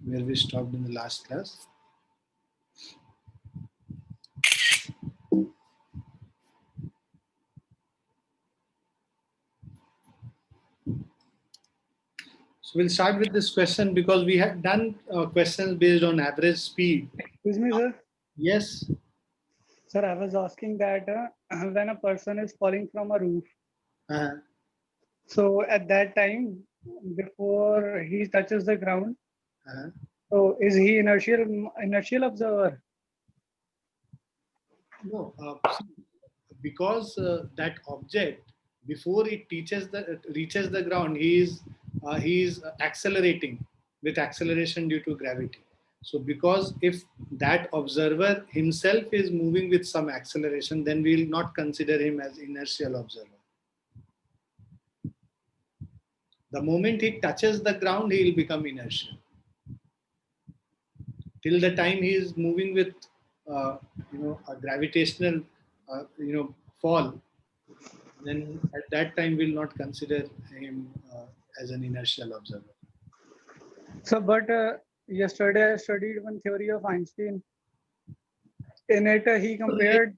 where we stopped in the last class. So we'll start with this question because we have done questions based on average speed. Excuse me, sir. Yes. Sir, I was asking that when a person is falling from a roof, Uh, so at that time, before he touches the ground, uh, so is he inertial observer? no, because that object before it reaches the ground, he is accelerating with acceleration due to gravity. So because if that observer himself is moving with some acceleration, then we will not consider him as inertial observer. The moment he touches the ground, he will become inertial. Till the time he is moving with a gravitational fall, then at that time we'll not consider him as an inertial observer. So, but yesterday I studied one theory of Einstein. In it, he compared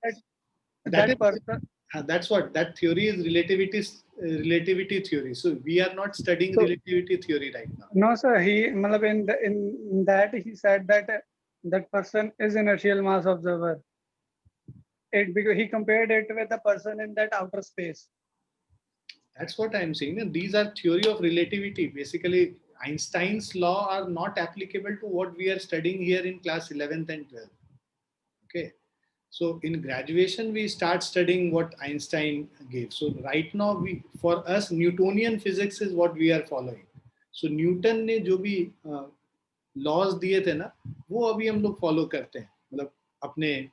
That is that person. that's what that theory is, relativity theory. So we are not studying So relativity theory right now. no, sir. Matlab in that he said that that person is inertial mass observer. It because he compared it with the person in that outer space. That's what I'm saying. And these are theory of relativity. Basically, Einstein's law are not applicable to what we are studying here in class 11th and 12th. Okay. So in graduation, we start studying what Einstein gave. So right now, for us, Newtonian physics is what we are following. So Newton ने जो भी laws दिए थे ना, वो अभी हम लोग फॉलो करते हैं, मतलब अपने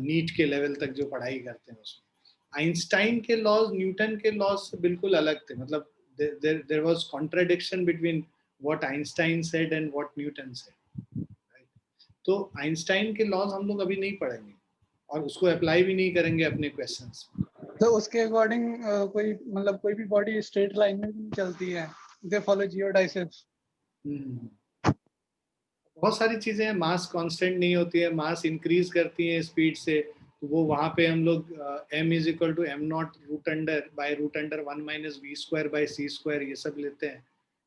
नीट के लेवल तक जो पढ़ाई करते हैं उसमें. आइंस्टाइन के लॉज न्यूटन के लॉज से बिल्कुल अलग थे. मतलब there was contradiction between what Einstein said and what Newton said. तो आइंस्टाइन के लॉज हम लोग अभी नहीं पढ़ेंगे और उसको अप्लाई भी नहीं करेंगे अपने क्वेश्चंस. तो उसके अकॉर्डिंग कोई मतलब कोई भी बॉडी स्ट्रेट लाइन में नहीं चलती है. They follow geodesics. बहुत सारी चीजें हैं. मास कांस्टेंट नहीं होती है, मास इंक्रीज करती है स्पीड से. तो वो वहां पे हम लोग m is equal to m naught root under by root under 1 minus v square by c square, ये सब लेते हैं,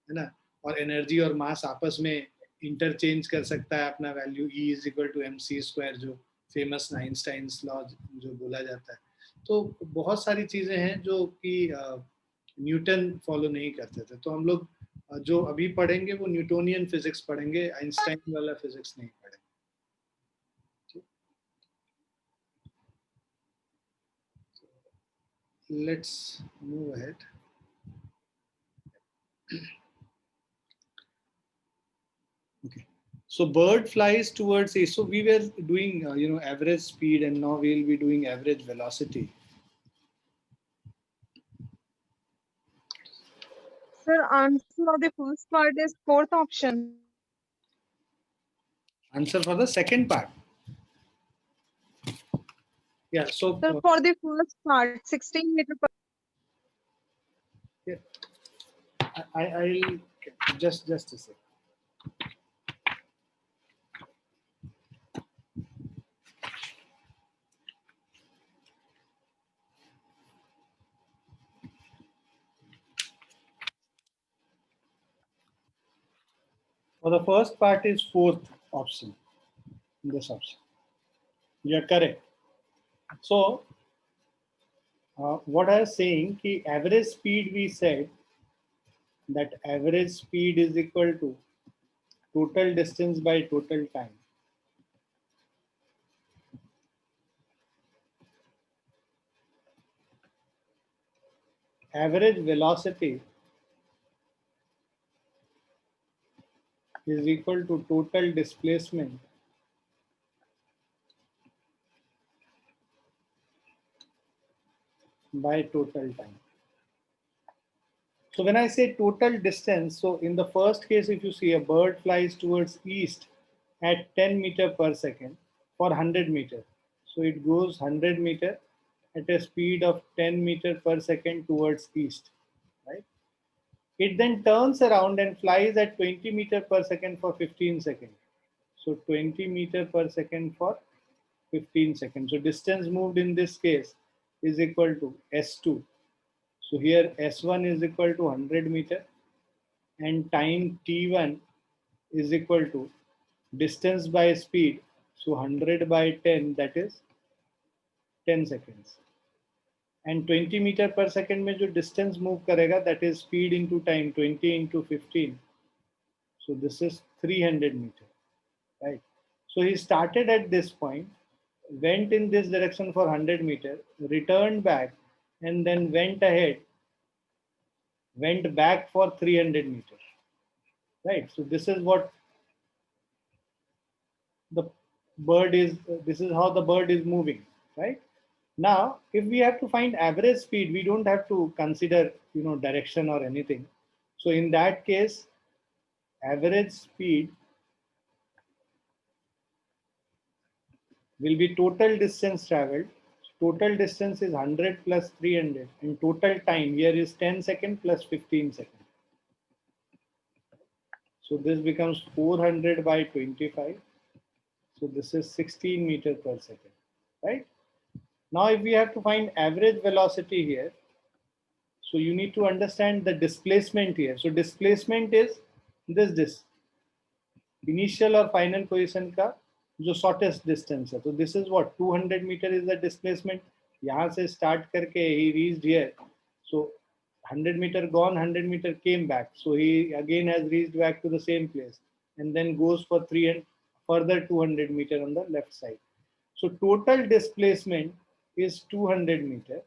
है ना. और एनर्जी और मास आपस में इंटरचेंज कर सकता है अपना value. E is equal to M C square, जो फेमस आइंस्टाइन्स लॉ जो बोला जाता है. तो बहुत सारी चीजें हैं जो कि न्यूटन फॉलो नहीं करते थे. तो हम लोग जो अभी पढ़ेंगे वो न्यूटोनियन फिजिक्स पढ़ेंगे, आइंस्टाइन वाला फिजिक्स नहीं पढ़ेंगे. Let's move ahead. Okay. So bird flies towards A. So we were doing average speed, and now we'll be doing average velocity. Sir, answer of the first part is fourth option. Answer for the second part. Yeah. So Sir, for the first part, 16 meter per. I'll just a sec. For the first part is fourth option. This option. You are correct. So what I was saying, ki average speed, we said that average speed is equal to total distance by total time. Average velocity is equal to total displacement by total time. So when I say total distance, so in the first case, if you see a bird flies towards east at 10 meter per second for 100 meter. So it goes 100 meter at a speed of 10 meter per second towards east, right? It then turns around and flies at 20 meter per second for 15 seconds. So 20 meter per second for 15 seconds. So distance moved in this case is equal to S2. So here S1 is equal to 100 meter and time T1 is equal to distance by speed. So 100 by 10, that is 10 seconds. And 20 meter per second में जो distance move करेगा, that is speed into time, 20 into 15. So this is 300 meter, right? So he started at this point, went in this direction for 100 meter, returned back, and then went ahead, went back for 300 meters, right? So this is what the bird is, this is how the bird is moving, right? Now, if we have to find average speed, we don't have to consider, direction or anything. So in that case, average speed will be total distance traveled. Total distance is 100 plus 300 and total time here is 10 seconds plus 15 seconds. So this becomes 400 by 25. So this is 16 meter per second, right? Now if we have to find average velocity here, so you need to understand the displacement here. So displacement is this initial or final position का जो shortest distance है. So this is what 200 meter is the displacement. यहाँ से start करके he reached here. So 100 meter gone, 100 meter came back. So he again has reached back to the same place and then goes for 300 further 200 meter on the left side. So total displacement is 200 meter.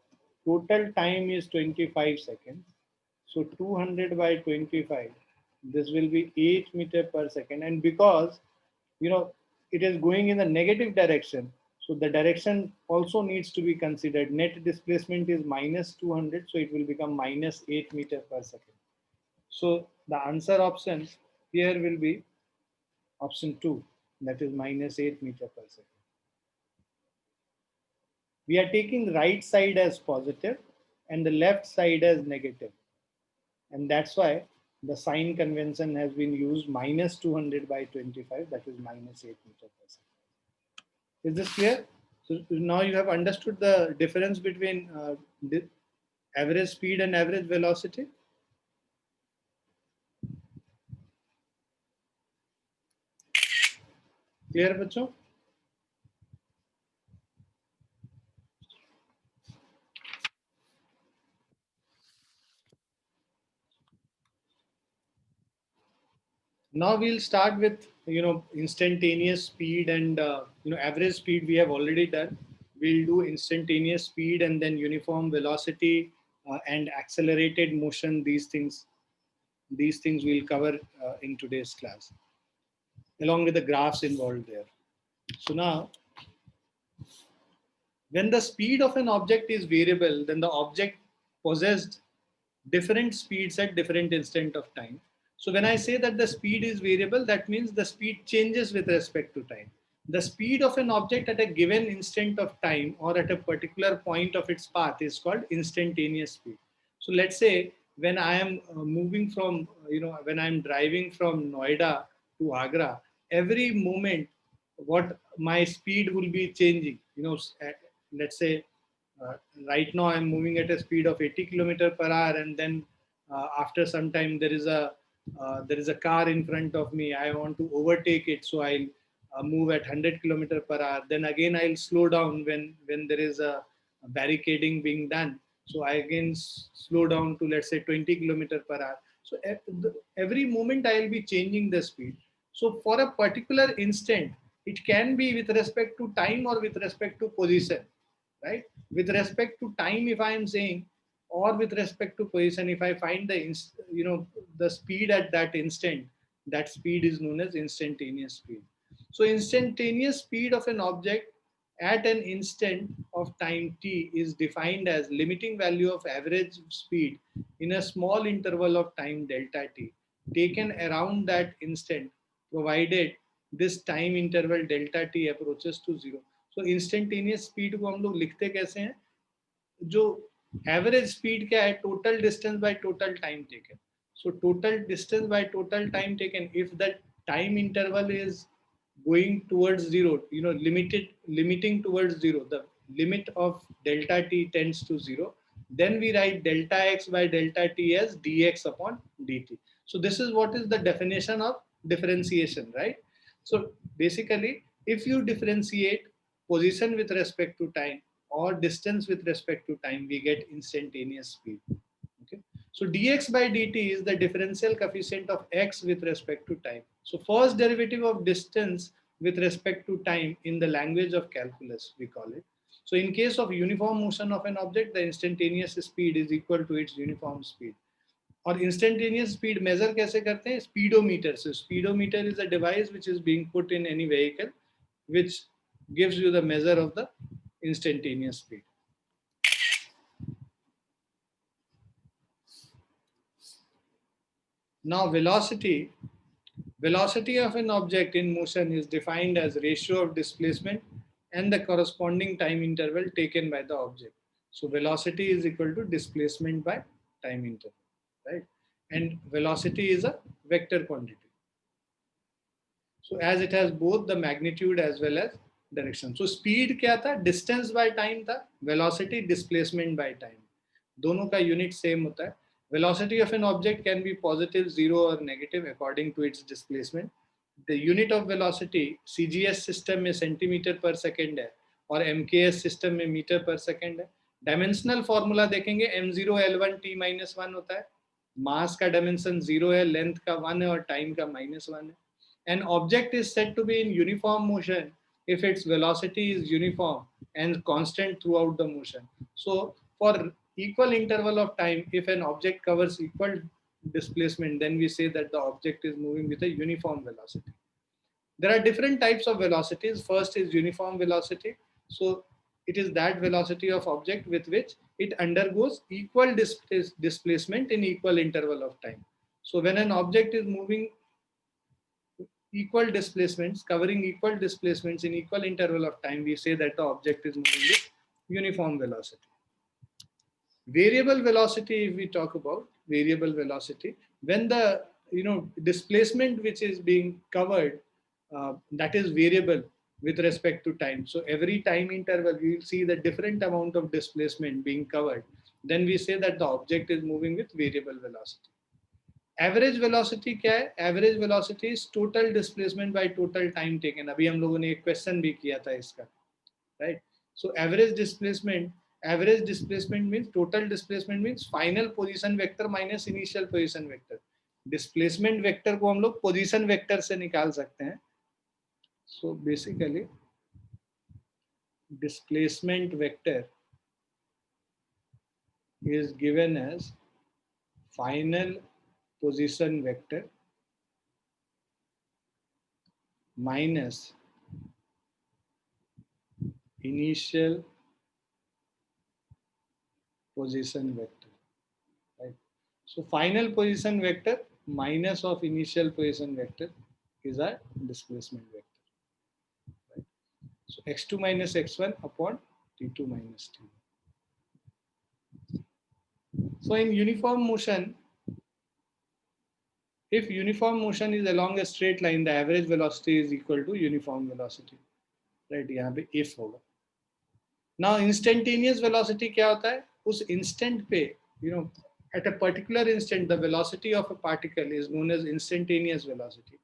Total time is 25 seconds. So 200 by 25, this will be 8 meter per second. And because, it is going in the negative direction, so the direction also needs to be considered. Net displacement is minus 200, so it will become minus 8 meter per second. So the answer option here will be option 2, that is minus 8 meter per second. We are taking right side as positive and the left side as negative. And that's why the sign convention has been used minus 200 by 25, that is minus 8 meter per second. Is this clear? So now you have understood the difference between the average speed and average velocity. Clear, बच्चों? Now we'll start with instantaneous speed and average speed we have already done. We'll do instantaneous speed and then uniform velocity and accelerated motion. These things we'll cover in today's class, along with the graphs involved there. So now, when the speed of an object is variable, then the object possessed different speeds at different instant of time. So when I say that the speed is variable, that means the speed changes with respect to time. The speed of an object at a given instant of time or at a particular point of its path is called instantaneous speed. So let's say when I am moving from, when I'm driving from Noida to Agra, every moment what my speed will be changing, let's say uh, right now I'm moving at a speed of 80 kilometer per hour, and then after some time there is a car in front of me. I want to overtake it, so I'll move at 100 kilometer per hour. Then again I'll slow down when there is a barricading being done. So I again slow down to, let's say, 20 kilometer per hour. So every moment I'll be changing the speed. So for a particular instant, it can be with respect to time or with respect to position, right? With respect to time, if I am saying, or with respect to position, if I find the speed at that instant, that speed is known as instantaneous speed. So instantaneous speed of an object at an instant of time t is defined as limiting value of average speed in a small interval of time delta t taken around that instant, provided this time interval delta t approaches to zero. So instantaneous speed को हम लोग लिखते कैसे हैं? जो average speed क्या है? Total distance by total time taken. So total distance by total time taken, if the time interval is going towards zero, limiting towards zero, the limit of delta t tends to zero, then we write delta x by delta t as dx upon dt. So this is what is the definition of differentiation, right? So basically, if you differentiate position with respect to time or distance with respect to time, we get instantaneous speed. Okay. So dx by dt is the differential coefficient of x with respect to time. So first derivative of distance with respect to time in the language of calculus, we call it. So in case of uniform motion of an object, the instantaneous speed is equal to its uniform speed. और instantaneous speed measure कैसे करते हैं? Speedometer. So speedometer is a device which is being put in any vehicle, which gives you the measure of the instantaneous speed. Now velocity of an object in motion is defined as ratio of displacement and the corresponding time interval taken by the object. So velocity is equal to displacement by time interval, right? And velocity is a vector quantity. So as it has both the magnitude as well as direction. So speed क्या था? Distance by time था. Velocity displacement by time. दोनों का unit same होता है. Velocity of an object can be positive, zero or negative according to its displacement. The unit of velocity CGS system में centimeter per second है और MKS system में meter per second है. Dimensional formula देखेंगे m0 l1 t minus 1 होता है. Mass का dimension 0 है, length का 1 है और time का -1 है. An object is said to be in uniform motion if its velocity is uniform and constant throughout the motion. So for equal interval of time, if an object covers equal displacement, then we say that the object is moving with a uniform velocity. There are different types of velocities. First is uniform velocity. So it is that velocity of object with which it undergoes equal displacement in equal interval of time. So when an object is moving equal displacements, covering equal displacements in equal interval of time, we say that the object is moving with uniform velocity. Variable velocity, if we talk about variable velocity, when the displacement which is being covered, that is variable with respect to time. So every time interval, we will see the different amount of displacement being covered. Then we say that the object is moving with variable velocity. Average velocity क्या है? Average velocity is total displacement by total time taken. अभी हम लोगों ने एक question भी किया था इसका, right? So average displacement means total displacement means final position vector minus initial position vector. Displacement vector को हम लोग पोजीशन वेक्टर से निकाल सकते हैं. So basically displacement vector is given as final position vector minus initial position vector, right? So final position vector minus of initial position vector is our displacement vector, right? So x2 minus x1 upon t2 minus t1. So in uniform motion, if uniform motion is along a straight line, the average velocity is equal to uniform velocity, right? यहाँ पे if होगा. Now instantaneous velocity क्या होता है? उस instant पे, at a particular instant, the velocity of a particle is known as instantaneous velocity.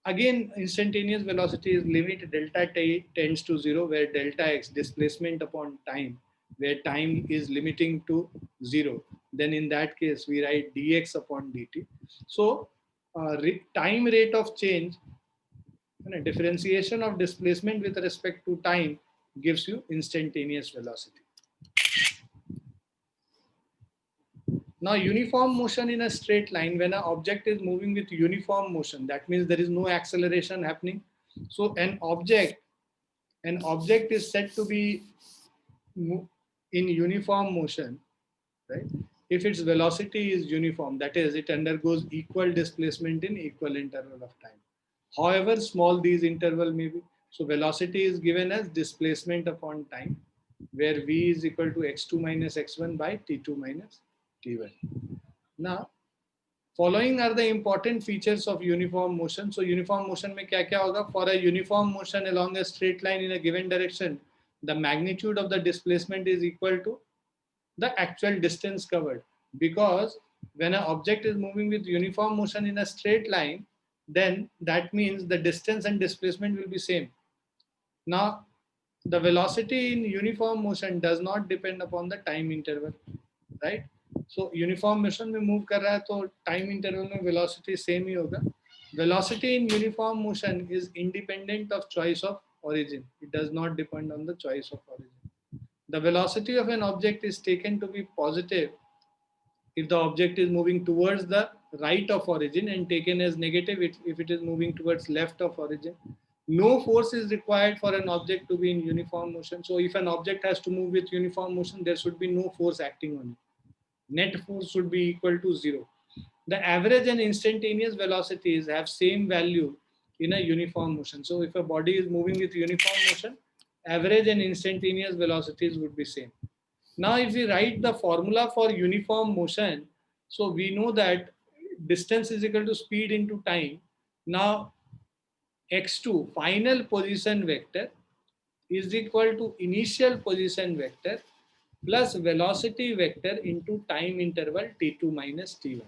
Again, instantaneous velocity is limit delta t tends to 0, where delta x displacement upon time, where time is limiting to 0. Then in that case, we write dx upon dt. So time rate of change, differentiation of displacement with respect to time gives you instantaneous velocity. Now uniform motion in a straight line, when an object is moving with uniform motion, that means there is no acceleration happening. So an object is said to be in uniform motion, right? If its velocity is uniform, that is, it undergoes equal displacement in equal interval of time, however small these interval may be. So velocity is given as displacement upon time, where v is equal to x2 minus x1 by t2 minus t1. Now Following are the important features of uniform motion. So uniform motion में क्या क्या होगा? For a uniform motion along a straight line in a given direction, the magnitude of the displacement is equal to the actual distance covered. Because when an object is moving with uniform motion in a straight line, then that means the distance and displacement will be same. Now, the velocity in uniform motion does not depend upon the time interval, right? So uniform motion में move कर रहा है तो time interval में velocity same ही होगा. Velocity in uniform motion is independent of choice of origin. It does not depend on the choice of origin. The velocity of an object is taken to be positive if the object is moving towards the right of origin, and taken as negative if it is moving towards left of origin. No force is required for an object to be in uniform motion. So if an object has to move with uniform motion, there should be no force acting on it. Net force should be equal to 0. The average and instantaneous velocities have same value in a uniform motion. So if a body is moving with uniform motion, average and instantaneous velocities would be same. Now, if we write the formula for uniform motion, so we know that distance is equal to speed into time. Now, x2, final position vector, is equal to initial position vector plus velocity vector into time interval t2 minus t1.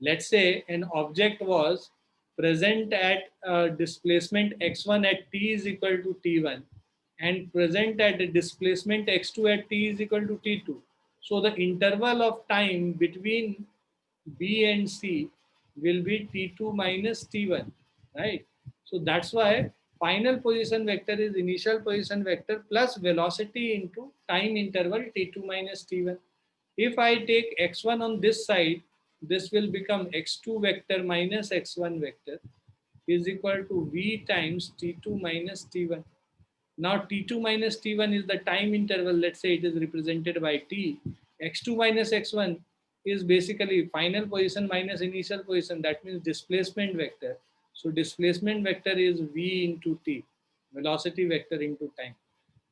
Let's say an object was present at displacement x1 at t is equal to t1 and present at a displacement x2 at t is equal to t2. So the interval of time between B and C will be t2 minus t1, right? So that's why final position vector is initial position vector plus velocity into time interval t2 minus t1. If I take x1 on this side, this will become x2 vector minus x1 vector is equal to v times t2 minus t1. Now t2 minus t1 is the time interval. Let's say it is represented by t. x2 minus x1 is basically final position minus initial position. That means displacement vector. So displacement vector is v into t, velocity vector into time.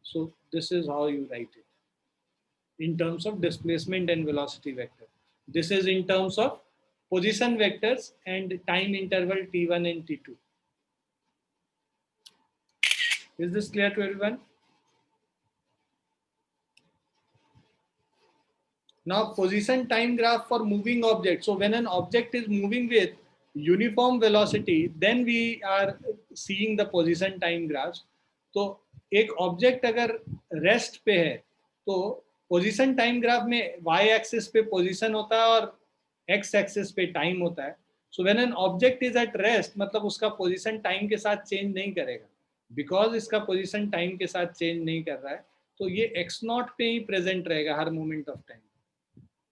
So this is how you write it in terms of displacement and velocity vector. This is in terms of position vectors and time interval t1 and t2. Is this clear to everyone? Now, position time graph for moving object. So when an object is moving with uniform velocity, then we are seeing the position time graphs. तो एक object अगर rest पे है तो position time graph में y axis पे position होता है और x एक्सिस पे टाइम होता है. So when an object is at rest मतलब उसका पोजीशन टाइम के साथ चेंज नहीं करेगा. बिकॉज इसका पोजीशन टाइम के साथ चेंज नहीं कर रहा है तो ये x नॉट पे ही प्रेजेंट रहेगा हर moment of time.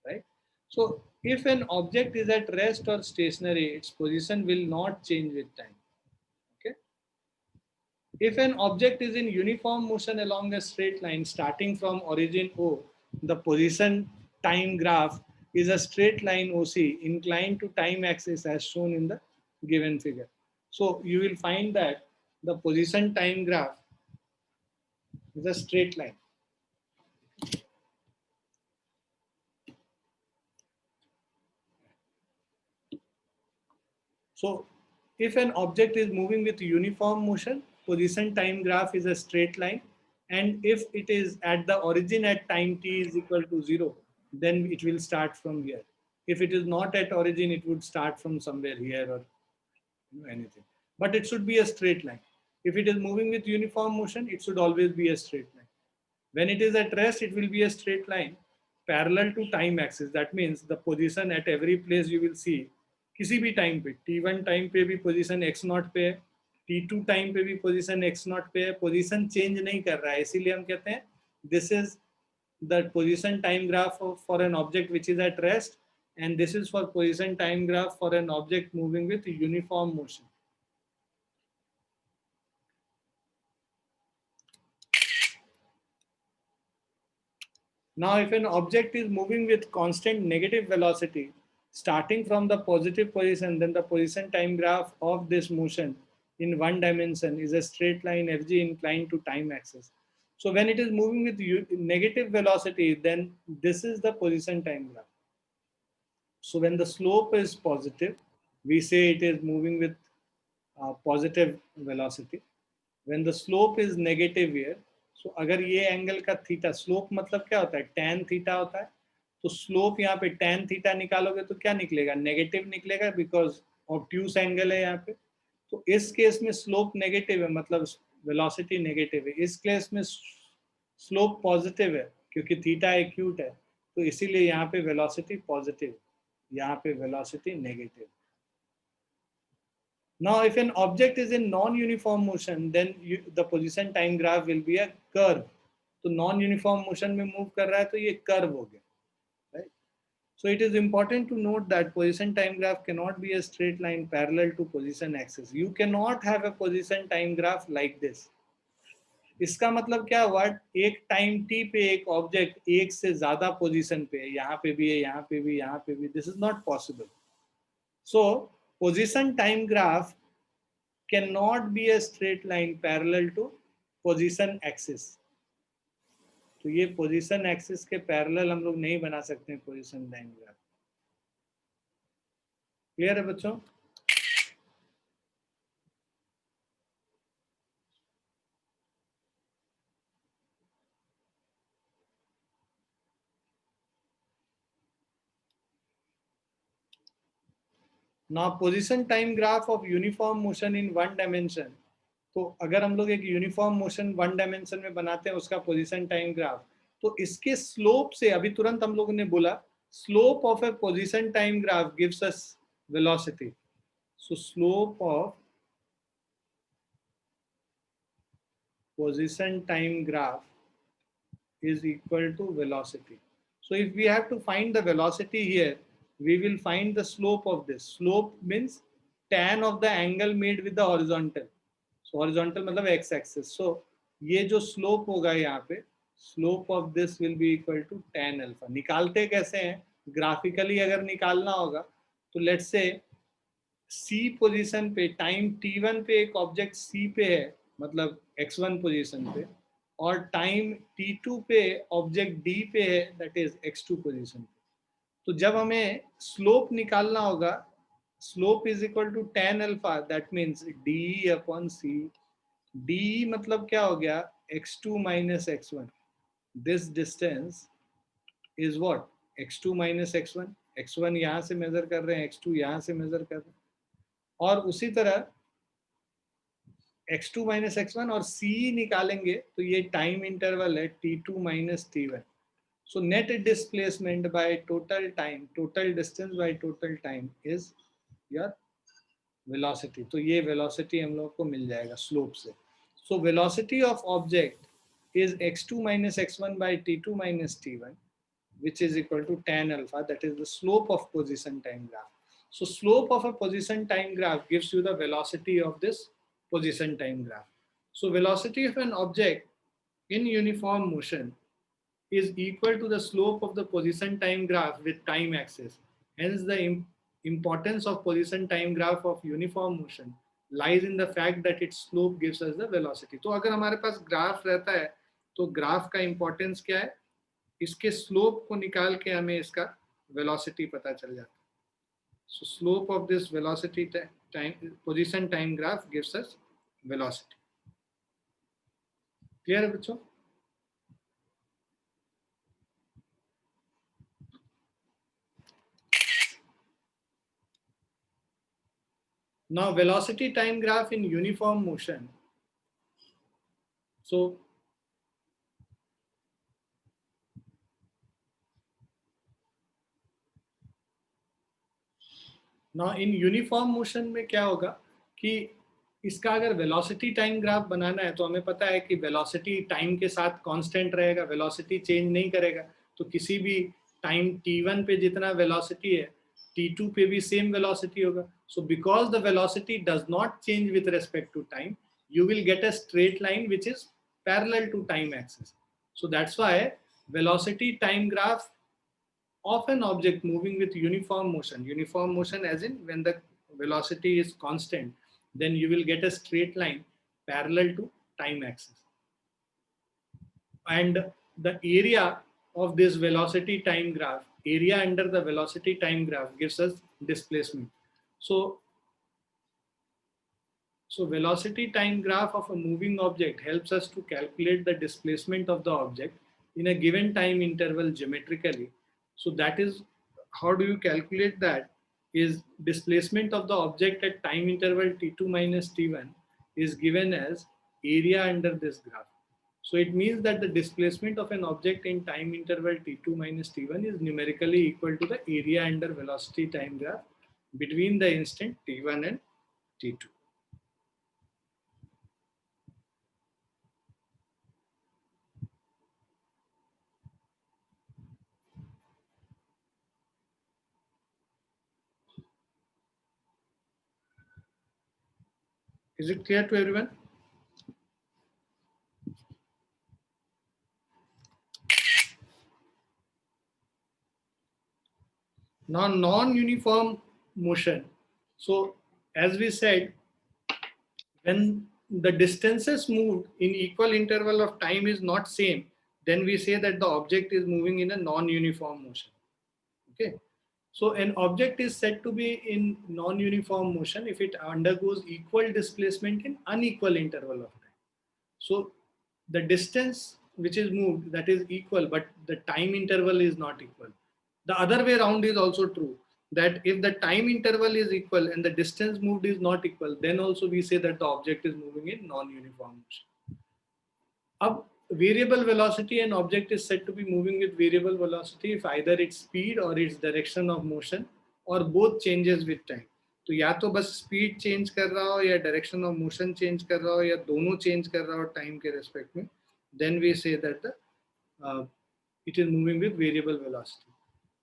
Right? So if an object is at rest or stationary, its position will not change with time. Okay. If an object is in uniform motion along a straight line starting from origin O, the position time graph is a straight line OC inclined to time axis as shown in the given figure. So you will find that the position time graph is a straight line. So if an object is moving with uniform motion, position time graph is a straight line. And if it is at the origin at time t is equal to 0, then it will start from here. If it is not at origin, it would start from somewhere here or anything. But it should be a straight line. If it is moving with uniform motion, it should always be a straight line. When it is at rest, it will be a straight line parallel to time axis. That means the position at every place you will see किसी भी time पे t1 time पे भी position x0 पे है, t2 time पे भी position x0 पे है, पोजीशन चेंज नहीं कर रहा है. इसीलिए हम कहते हैं this is the position time graph for an object which is at rest and this is for position time graph for an object moving with uniform motion. Now if an object is moving with constant negative velocity starting from the positive position, then the position time graph of this motion in one dimension is a straight line fg inclined to time axis. So when it is moving with negative velocity, then this is the position time graph. So when the slope is positive, we say it is moving with positive velocity. When the slope is negative here, so अगर ये angle का theta, slope मतलब क्या होता है, tan theta होता है, तो स्लोप यहाँ पे tan थीटा निकालोगे तो क्या निकलेगा, नेगेटिव निकलेगा, बिकॉज ऑब्ट्यूस एंगल है यहाँ पे. तो इस केस में स्लोप नेगेटिव है, मतलब वेलोसिटी नेगेटिव है. इस केस में स्लोप पॉजिटिव है क्योंकि थीटा एक्यूट है, तो इसीलिए यहाँ पे वेलोसिटी पॉजिटिव, यहाँ पे velocity negative. Now, if an object is in non-uniform motion, then the position time graph will be a curve. तो non-uniform motion में move कर रहा है तो ये curve हो गया, right? So it is important to note that position time graph cannot be a straight line parallel to position axis. You cannot have a position time graph like this. इसका मतलब क्या हुआ, एक टाइम टी पे एक object एक से ज्यादा पोजीशन पे है, यहाँ पे भी है, यहाँ पे भी, यहाँ पे भी. This is not possible. So position time graph cannot be a straight line parallel to position axis. तो ये पोजीशन एक्सिस के पैरेलल हम लोग नहीं बना सकते हैं पोजीशन टाइम ग्राफ. क्लियर है बच्चों? Now position time graph of uniform motion in one dimension. तो अगर हम लोग एक यूनिफॉर्म मोशन वन डायमेंशन में बनाते हैं उसका पोजीशन टाइम ग्राफ, तो इसके स्लोप से, अभी तुरंत हम लोगों ने बोला slope of A position time graph gives us velocity. So slope of position time graph is equal to velocity. So if we have to find the velocity here, we will find the slope of this. Slope means tan of the angle made with the horizontal. So horizontal मतलब x axis. So ये जो slope होगा यहाँ पे, slope of this will be equal to tan alpha. निकालते कैसे हैं? Graphically अगर निकालना होगा तो let's say C पोजीशन पे टाइम t1 पे एक ऑब्जेक्ट C पे है, मतलब x1 पोजीशन पे, और टाइम t2 पे ऑब्जेक्ट D पे है, दैट इज x2 पोजीशन पे. तो जब हमें स्लोप निकालना होगा, slope is equal to tan अल्फा, that means d upon c. d मतलब क्या हो गया, x2 minus x1. This distance is what, x2 minus x1. x1 यहाँ से मेजर कर रहे हैं, x2 यहाँ से मेजर कर रहे हैं, और उसी तरह x2 माइनस x1 और c निकालेंगे तो ये टाइम इंटरवल है t2 minus t1. So net displacement by total time, total distance by total time is your velocity. तो ये वेलोसिटी हम लोग को मिल जाएगा स्लोप से. So velocity of object is x2 minus x1 by t2 minus t1, which is equal to tan alpha, that is the slope of position time graph. So slope of a position time graph gives you the velocity of this position time graph. So velocity of an object in uniform motion is equal to the slope of the position time graph with time axis. Hence the importance of position time graph of uniform motion lies in the fact that its slope gives us the velocity. तो अगर हमारे पास graph रहता है तो graph का importance क्या है, इसके स्लोप को निकाल के हमें इसका वेलोसिटी पता चल जाता है. सो slope of this velocity time position time graph gives us velocity. Clear है बच्चों? Now velocity time graph in uniform motion. So now in uniform motion में क्या होगा कि इसका अगर वेलोसिटी टाइम ग्राफ बनाना है तो हमें पता है कि वेलोसिटी टाइम के साथ कांस्टेंट रहेगा, वेलोसिटी चेंज नहीं करेगा. तो किसी भी टाइम t1 पे जितना वेलोसिटी है t2 पे भी सेम वेलोसिटी होगा. So because the velocity does not change with respect to time, you will get a straight line which is parallel to time axis. So that's why velocity time graph of an object moving with uniform motion as in when the velocity is constant, then you will get a straight line parallel to time axis. And the area of this velocity time graph area under the velocity time graph gives us displacement. So velocity time graph of a moving object helps us to calculate the displacement of the object in a given time interval geometrically. So that is, how do you calculate that? Is displacement of the object at time interval t2 minus t1 is given as area under this graph. So it means that the displacement of an object in time interval t2 minus t1 is numerically equal to the area under velocity time graph between the instant t1 and t2. Is it clear to everyone? Now, non-uniform motion. So, as we said, when the distances moved in equal interval of time is not same, then we say that the object is moving in a non-uniform motion. Okay. So an object is said to be in non-uniform motion if it undergoes equal displacement in unequal interval of time. So the distance which is moved, that is equal, but the time interval is not equal. The other way around is also true, that if the time interval is equal and the distance moved is not equal, then also we say that the object is moving in non-uniform motion. अब variable velocity and object is said to be moving with variable velocity if either its speed or its direction of motion or both changes with time. तो या तो बस speed change कर रहा हो या direction of motion change कर रहा हो या दोनों चेंज कर रहा हो टाइम के रेस्पेक्ट में, then we say that it is moving with variable velocity.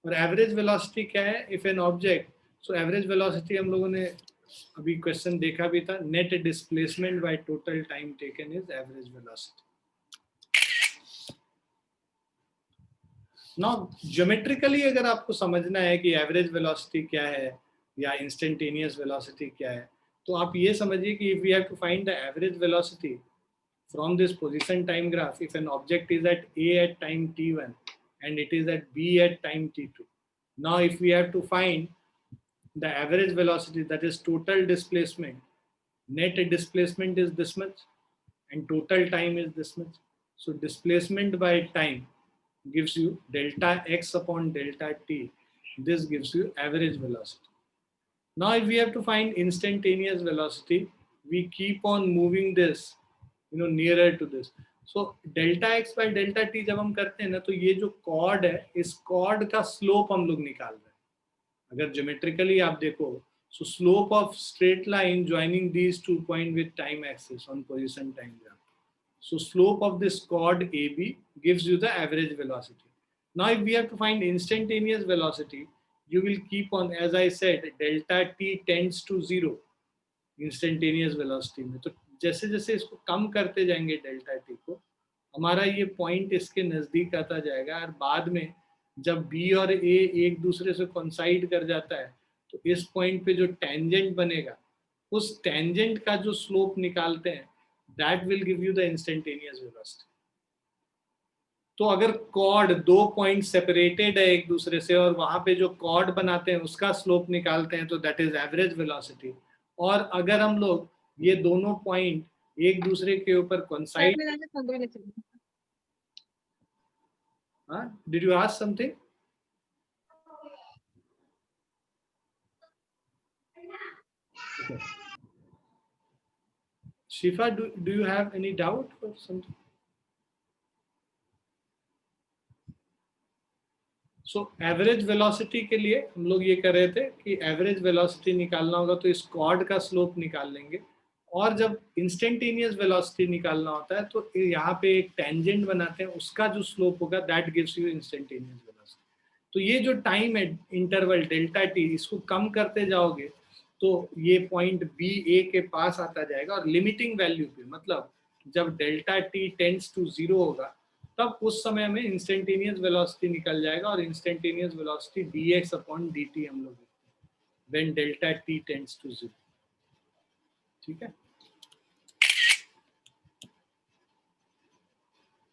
और एवरेज वेलोसिटी क्या है? If an object, so average velocity हम लोगों ने अभी क्वेश्चन देखा भी था, net displacement by total time taken is average velocity. Now geometrically अगर आपको समझना है कि एवरेज वेलोसिटी क्या है या इंस्टेंटेनियस वेलोसिटी क्या है, तो आप ये समझिए कि if we have to find the average velocity from this position time graph, if an object is at A at time t1 and it is at B at time t2, now if we have to find the average velocity, that is total displacement, net displacement is this much and total time is this much. So displacement by time gives you delta x upon delta t. This gives you average velocity. Now if we have to find instantaneous velocity, we keep on moving this nearer to this. So delta x by delta t जब हम करते हैं ना, तो ये जो cord है, इस कॉर्ड का स्लोप हम लोग निकाल रहे हैं. अगर ज्योमेट्रिकली आप देखो, so slope of straight line joining these 2 points with time axis on position time graph. So slope of this chord AB gives you the average velocity. Now if we have to find instantaneous velocity, you will keep on, as I said, delta t tends to 0 instantaneous velocity में. तो जैसे जैसे इसको कम करते जाएंगे delta T को, हमारा ये पॉइंट इसके नजदीक आता जाएगा, और बाद में जब बी और ए एक दूसरे से कोइंसाइड कर जाता है, तो इस पॉइंट पे जो टेंजेंट बनेगा, उस टेंजेंट का जो स्लोप निकालते हैं, that will give you the instantaneous velocity. तो अगर कॉर्ड 2 पॉइंट सेपरेटेड है एक दूसरे से और वहां पे जो कॉर्ड बनाते हैं उसका स्लोप निकालते हैं, तो दैट इज एवरेज वेलोसिटी. और अगर हम लोग ये दोनों पॉइंट एक दूसरे के ऊपर coincide, did you ask something? Shifa, do you have any doubt और समथिंग? सो एवरेज वेलोसिटी के लिए हम लोग ये कर रहे थे कि एवरेज वेलोसिटी निकालना होगा तो इस कॉर्ड का स्लोप निकाल लेंगे, और जब इंस्टेंटेनियस वेलोसिटी निकालना होता है तो यहाँ पे एक टेंजेंट बनाते हैं, उसका जो स्लोप होगा that gives you instantaneous velocity. तो ये जो टाइम है इंटरवल डेल्टा टी, इसको कम करते जाओगे तो ये पॉइंट बी ए के पास आता जाएगा, और लिमिटिंग वैल्यू पे, मतलब जब डेल्टा टी टेंड्स टू 0 होगा, तब उस समय में इंस्टेंटेनियस वेलोसिटी निकल जाएगा, और instantaneous velocity dx upon dt हम लोग when delta t tends to 0. ठीक है.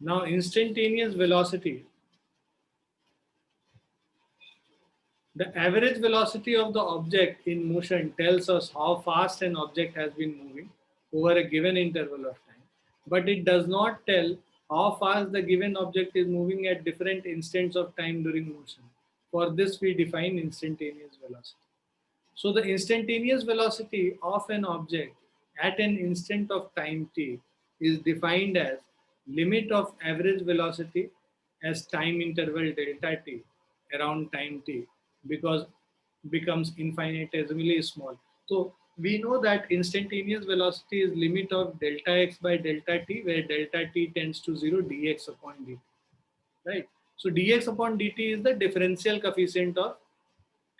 Now instantaneous velocity The average velocity of the object in motion tells us how fast an object has been moving over a given interval of time, but it does not tell how fast the given object is moving at different instants of time during motion. For this, we define instantaneous velocity. So the instantaneous velocity of an object at an instant of time t is defined as limit of average velocity as time interval delta t around time t because becomes infinitesimally small. So we know that instantaneous velocity is limit of delta x by delta t where delta t tends to 0 dx upon dt, right? So dx upon dt is the differential coefficient of,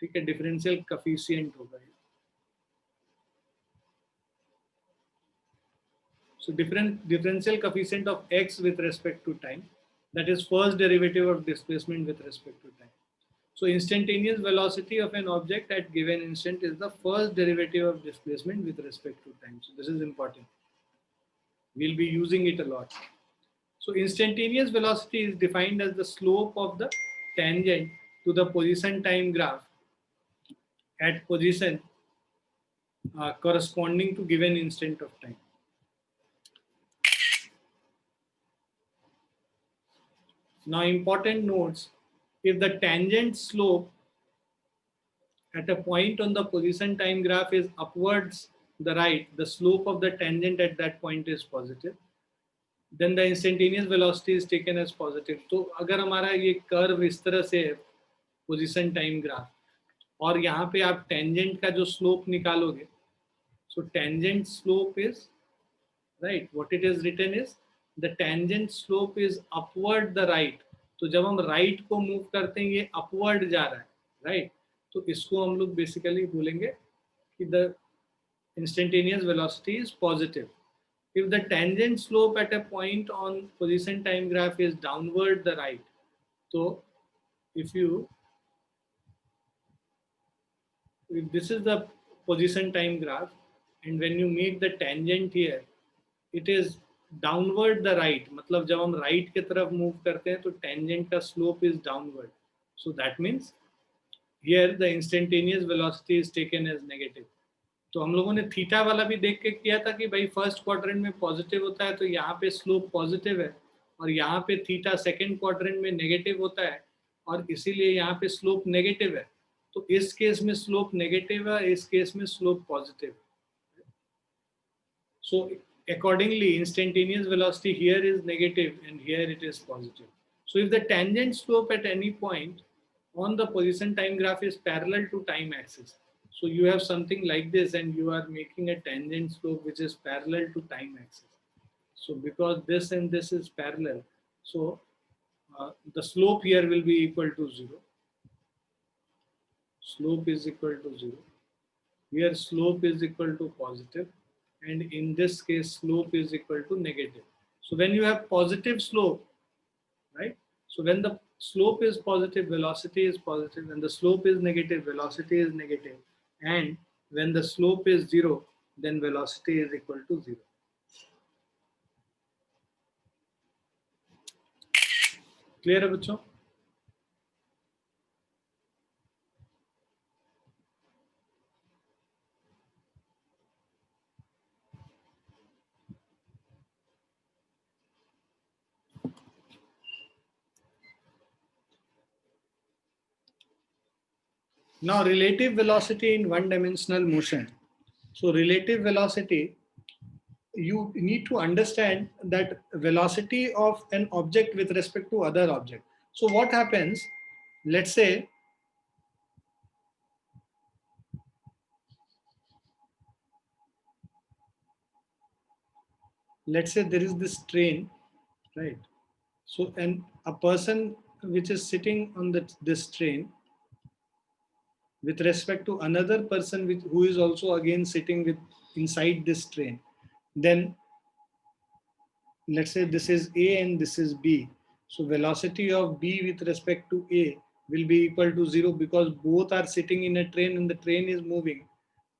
ठीक है, differential coefficient होगा ये. So differential coefficient of x with respect to time, that is first derivative of displacement with respect to time. So instantaneous velocity of an object at given instant is the first derivative of displacement with respect to time. So this is important. We'll be using it a lot. So instantaneous velocity is defined as the slope of the tangent to the position time graph at position corresponding to given instant of time. Now important notes, if the tangent slope at a point on the position time graph is upwards the right, the slope of the tangent at that point is positive, then the instantaneous velocity is taken as positive. तो अगर हमारा ये curve इस तरह से है position time graph और यहाँ पे आप टेंजेंट का जो स्लोप निकालोगे, so tangent slope is, right, what it is written is the tangent slope is upward the right. तो जब हम right को move करते हैं ये upward जा रहा है, right? तो इसको हम लोग basically बोलेंगे कि the instantaneous velocity is positive. If the tangent slope at a point on position time graph is downward the right, so if this is the position time graph and when you make the tangent here, it is downward the right, मतलब जब हम right की तरफ move करते हैं तो tangent का slope is downward. So that means here the instantaneous velocity is taken as negative. तो हम लोगों ने थीटा वाला भी देख के किया था कि भाई फर्स्ट क्वाड्रेंट में पॉजिटिव होता है तो यहाँ पे स्लोप पॉजिटिव है और यहाँ पे थीटा सेकंड क्वाड्रेंट में नेगेटिव होता है और इसीलिए यहाँ पे स्लोप नेगेटिव है. तो इस केस में स्लोप नेगेटिव है, इस केस में slope positive. So accordingly instantaneous velocity here is negative and here it is positive. So if the tangent slope at any point on the position time graph is parallel to time axis, so you have something like this and you are making a tangent slope which is parallel to time axis. So because this and this is parallel, so the slope here will be equal to 0. Slope is equal to 0. Here slope is equal to positive. And in this case, slope is equal to negative. So when you have positive slope, right? So when the slope is positive, velocity is positive. When the slope is negative, velocity is negative. And when the slope is 0, then velocity is equal to 0. Clear है बच्चों? Now relative velocity in one-dimensional motion. So relative velocity, you need to understand that velocity of an object with respect to other object. So what happens, let's say there is this train, right? So and a person which is sitting on this train with respect to another person who is also again sitting inside this train, then let's say this is A and this is B. So velocity of B with respect to A will be equal to 0 because both are sitting in a train and the train is moving.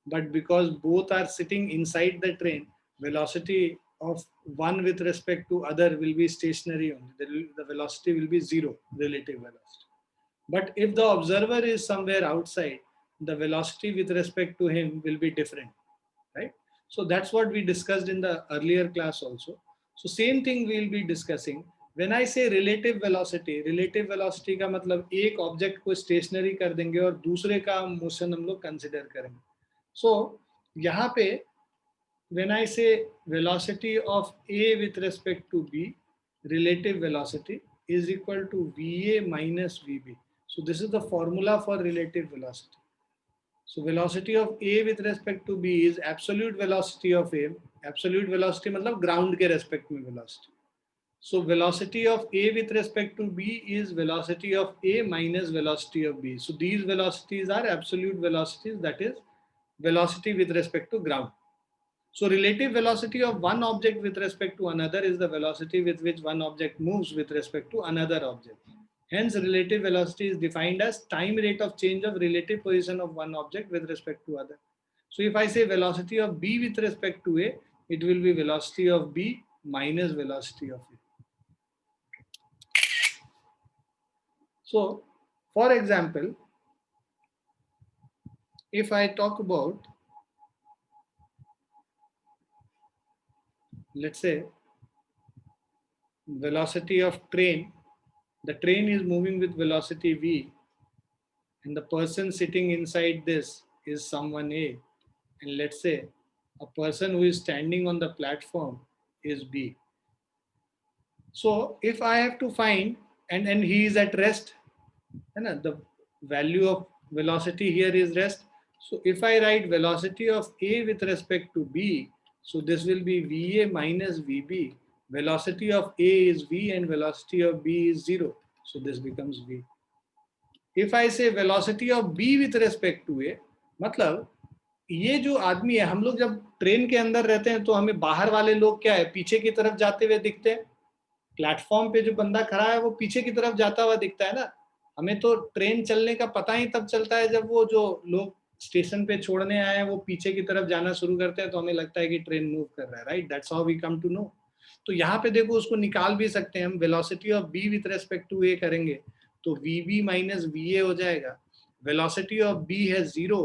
But because both are sitting inside the train, velocity of one with respect to other will be stationary only. The velocity will be 0, relative velocity. But if the observer is somewhere outside, the velocity with respect to him will be different, right? So that's what we discussed in the earlier class also. So same thing we will be discussing. When I say relative velocity का मतलब एक object को stationery कर देंगे और दूसरे का motion हम लोग कंसिडर करेंगे. So यहाँ पे when I say velocity of A with respect to B, relative velocity is equal to VA minus VB. So this is the formula for relative velocity. So velocity of A with respect to B is absolute velocity of A. Absolute velocity मतलब ground के respect में velocity. So velocity of A with respect to B is velocity of A minus velocity of B. So these velocities are absolute velocities, that is velocity with respect to ground. So relative velocity of one object with respect to another is the velocity with which one object moves with respect to another object. Hence, relative velocity is defined as time rate of change of relative position of one object with respect to other. So if I say velocity of B with respect to A, it will be velocity of B minus velocity of A. So, for example, if I talk about, let's say, velocity of train, the train is moving with velocity v, and the person sitting inside this is someone A, and let's say a person who is standing on the platform is B. So if I have to find, and he is at rest, and the value of velocity here is rest. So if I write velocity of A with respect to B, so this will be VA minus VB. Velocity of A is V and velocity of B is 0. So this becomes V. If I say velocity of B with respect to A, मतलब ये जो आदमी है, हम लोग जब train के अंदर रहते हैं तो हमें बाहर वाले लोग क्या है, पीछे की तरफ जाते हुए दिखते हैं. प्लेटफॉर्म पे जो बंदा खड़ा है वो पीछे की तरफ जाता हुआ दिखता है ना. हमें तो ट्रेन चलने का पता ही तब चलता है जब वो जो लोग स्टेशन पे छोड़ने आए हैं वो पीछे की तरफ जाना शुरू करते हैं, तो हमें लगता है कि ट्रेन मूव कर रहा है, right? That's how we come to know. तो यहाँ पे देखो उसको निकाल भी सकते हैं हम. Velocity of B with respect to A करेंगे तो V B minus V A हो जाएगा. वेलोसिटी ऑफ बी है 0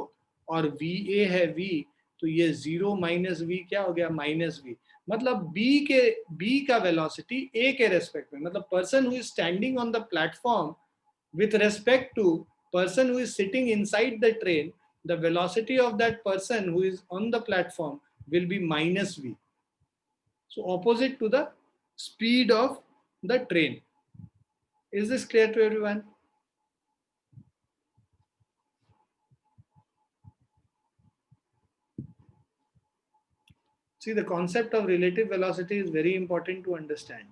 और वी ए है v, तो ये 0 माइनस वी क्या हो गया, माइनस वी. मतलब b का वेलोसिटी a के रेस्पेक्ट में, मतलब person who is standing on the platform with respect to person who is sitting inside the train, the velocity of that person who is on the platform will be minus v. So opposite to the speed of the train. Is this clear to everyone? See, the concept of relative velocity is very important to understand.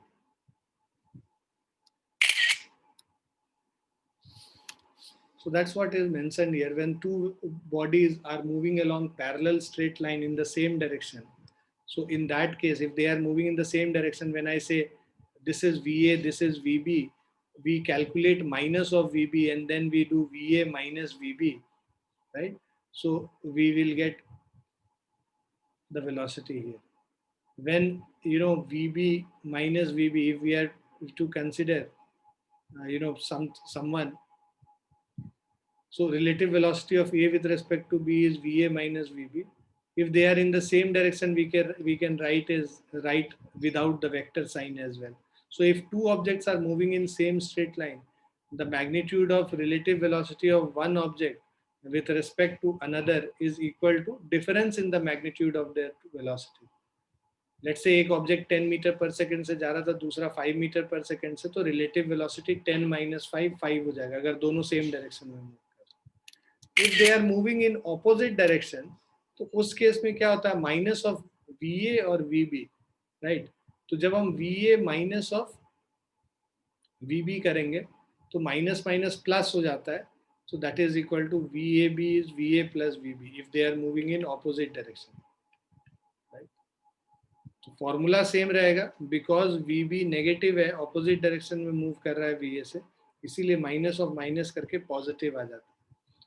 So that's what is mentioned here. When two bodies are moving along parallel straight line in the same direction. So in that case, if they are moving in the same direction, when I say this is VA, this is VB, we calculate minus of VB and then we do VA minus VB, right? So we will get the velocity here. When, you know, VB minus VB, if we are to consider, you know, someone, so relative velocity of A with respect to B is VA minus VB. If they are in the same direction, we can write without the vector sign as well. So if two objects are moving in same straight line, the magnitude of relative velocity of one object with respect to another is equal to difference in the magnitude of their velocity. Let's say एक object 10 metre पर second से जा रहा था, दूसरा 5 metre पर second से, तो रिलेटिव वेलोसिटी 10 माइनस 5 हो जाएगा अगर दोनों सेम डायरेक्शन में मूव कर. If they are moving in opposite direction, तो उस केस में क्या होता है, माइनस ऑफ VA और VB, राइट? तो जब हम VA माइनस ऑफ VB करेंगे तो माइनस माइनस प्लस हो जाता है. So that is equal to VAB is VA plus VB if they are moving in opposite direction. तो फॉर्मूला सेम रहेगा, बिकॉज VB नेगेटिव है, ऑपोजिट डायरेक्शन में move कर रहा है VA से, इसीलिए माइनस ऑफ माइनस करके पॉजिटिव आ जाता है.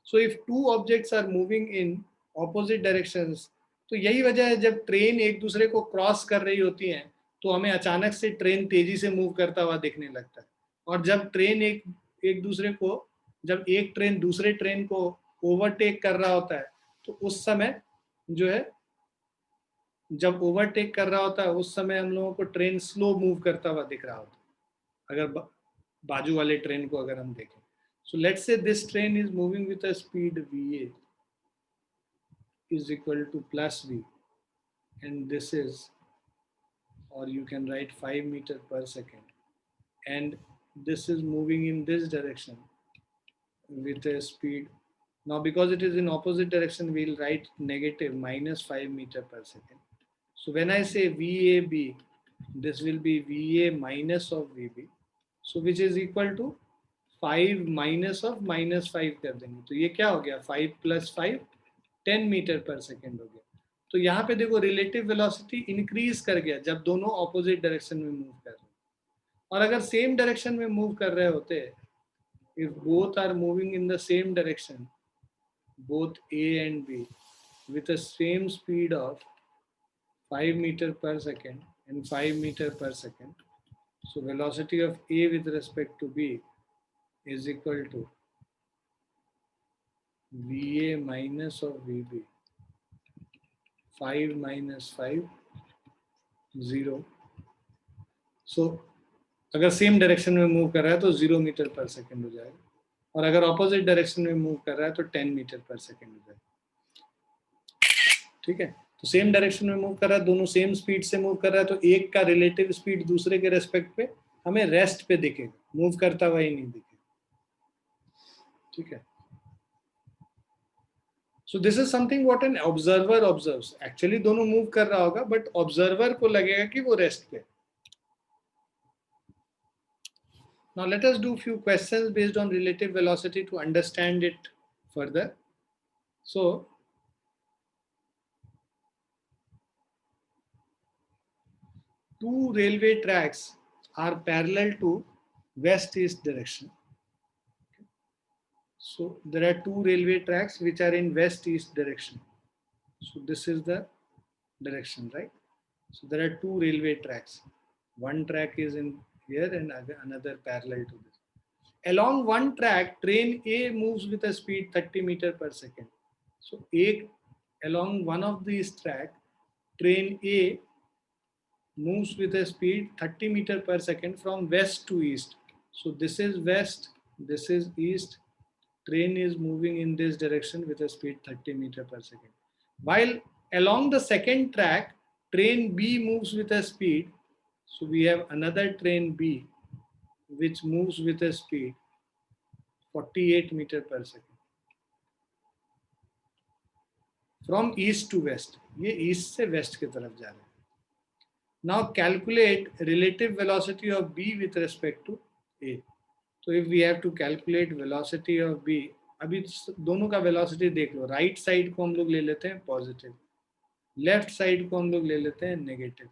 So if two objects are moving in opposite directions, तो यही वजह है जब ट्रेन एक दूसरे को क्रॉस कर रही होती है तो हमें अचानक से ट्रेन तेजी से मूव करता हुआ दिखने लगता है, और जब ट्रेन एक दूसरे को जब एक ट्रेन दूसरे ट्रेन को ओवरटेक कर रहा होता है तो उस समय जो है, जब ओवरटेक कर रहा होता है उस समय हम लोगों को ट्रेन स्लो मूव करता हुआ दिख रहा होता है, अगर बाजू वाले ट्रेन को अगर हम देखें. So let's say this train is moving with a speed va is equal to plus v, and this is, or you can write 5 meter per second, and this is moving in this direction with a speed. Now because it is in opposite direction, we'll write negative minus 5 meter per second. So when I say VAB, this will be VA minus of VB, so which is equal to 5 minus of minus 5 कर देंगे, तो ये क्या हो गया, 5 plus 5 10 metre per second हो गया. तो यहाँ पे देखो रिलेटिव वेलोसिटी इंक्रीज कर गया जब दोनों ऑपोजिट डायरेक्शन में मूव कर रहे हैं. और अगर सेम डायरेक्शन में मूव कर रहे होते, if both are moving in the same direction, both A and B with the same speed of 5 meter per second and 5 meter per second, so velocity of A with respect to B is equal to VA minus of VB, 5 minus 5 0. So अगर same direction में move कर रहा है तो 0 metre per second हो जाएगा, और अगर ऑपोजिट डायरेक्शन में मूव कर रहा है तो 10 मीटर पर सेकेंड हो जाएगा. ठीक है, तो सेम डायरेक्शन में मूव कर रहा है, दोनों सेम स्पीड से मूव कर रहा है, तो एक का रिलेटिव स्पीड दूसरे के रेस्पेक्ट पे हमें रेस्ट पे दिखेगा, मूव करता हुआ ही नहीं दिखेगा. ठीक है, so this is something what an observer observes. Actually दोनों मूव कर रहा होगा बट ऑब्जर्वर को लगेगा कि वो रेस्ट पे. Now let us do few questions based on relative velocity to understand it further. So two railway tracks are parallel to west-east direction. So there are two railway tracks which are in west-east direction. So this is the direction, right? So there are two railway tracks. One track is in here and another parallel to this. Along one track, train A moves with a speed 30 meter per second. So along one of these tracks, train A moves with a speed 30 meter per second from west to east. So this is west, this is east. Train is moving in this direction with a speed 30 meter per second. While along the second track, train B moves with a speed. So we have another train B which moves with a speed 48 meter per second from east to west. ये east से west की तरफ जा रहे हैं. Now calculate relative velocity of B with respect to A. So if we have to calculate velocity of B, अभी दोनों का velocity देख लो. राइट साइड को हम लोग ले लेते हैं पॉजिटिव, लेफ्ट साइड को हम लोग ले लेते हैं नेगेटिव.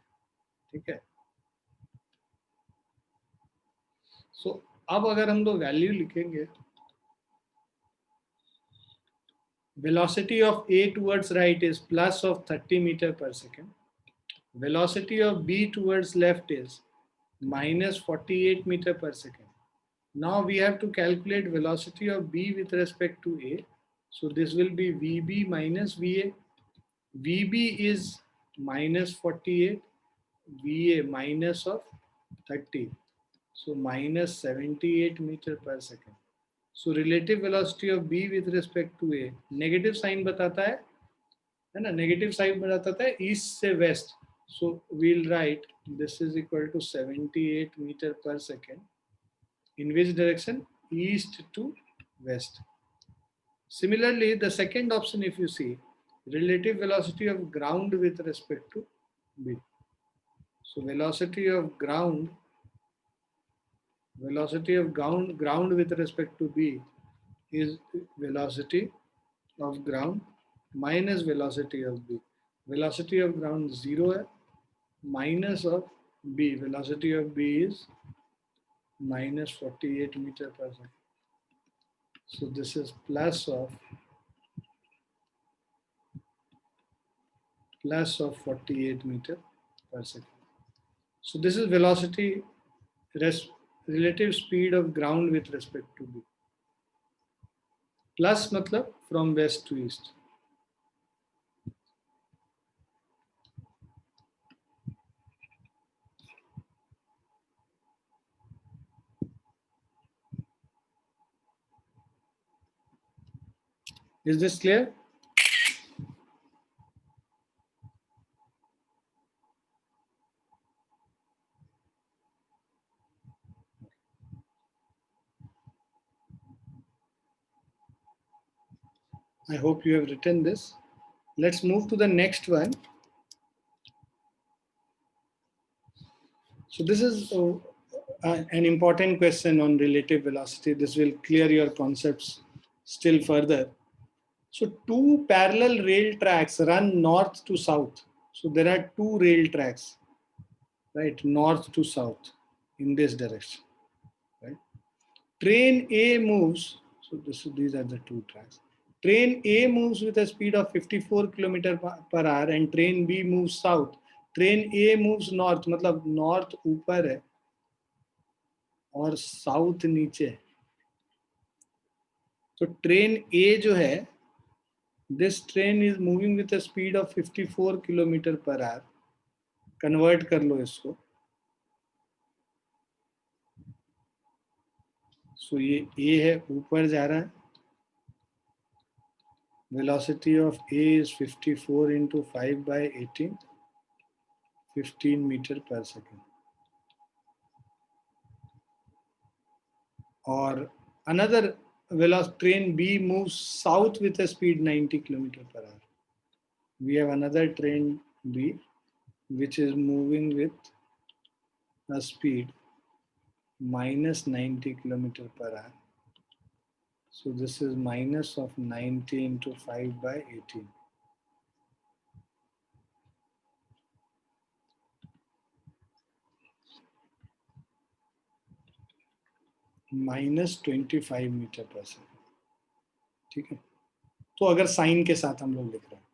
ठीक है, सो अब अगर हम लोग वैल्यू लिखेंगे, velocity of A towards right is plus of 30 meter per second. Velocity of B towards left is minus 48 meter per second. Now we have to calculate velocity of B with respect to A. So this will be VB minus VA. VB is minus 48, VA minus of 30. So minus 78 meter per second. So relative velocity of B with respect to A, negative sign बताता है ना, negative sign बताता है east से west. So we'll write this is equal to 78 meter per second. In which direction? East to west. Similarly, the second option, if you see, relative velocity of ground with respect to B. So velocity of ground with respect to B is velocity of ground minus velocity of B. Velocity of ground 0 है, minus of B. Velocity of B is minus 48 meter per second. So this is plus of 48 meter per second. So this is velocity relative speed of ground with respect to B. Plus मतलब from west to east. Is this clear? I hope you have written this. Let's move to the next one. So this is an important question on relative velocity. This will clear your concepts still further. So two parallel rail tracks run north to south. So there are two rail tracks, right? North to south in this direction, right? Train A moves. So these are the two tracks. Train A moves with a speed of 54 km per hour and train B moves south. Train A moves north, मतलब north ऊपर है और south नीचे है. तो train ए जो है, this train is moving with a speed of 54 kilometre per hour. Convert कर लो इसको. सो ये ए है, ऊपर जा रहा है. Velocity of A is 54 into 5/18, 15 metre per second. और another train B moves south with a speed 90 km per hour. We have another train B which is moving with a speed minus 90 km per hour. So this is minus of 90 into 5/18. -25 metre per second. ठीक है. तो अगर sign के साथ हम लोग लिख रहे हैं,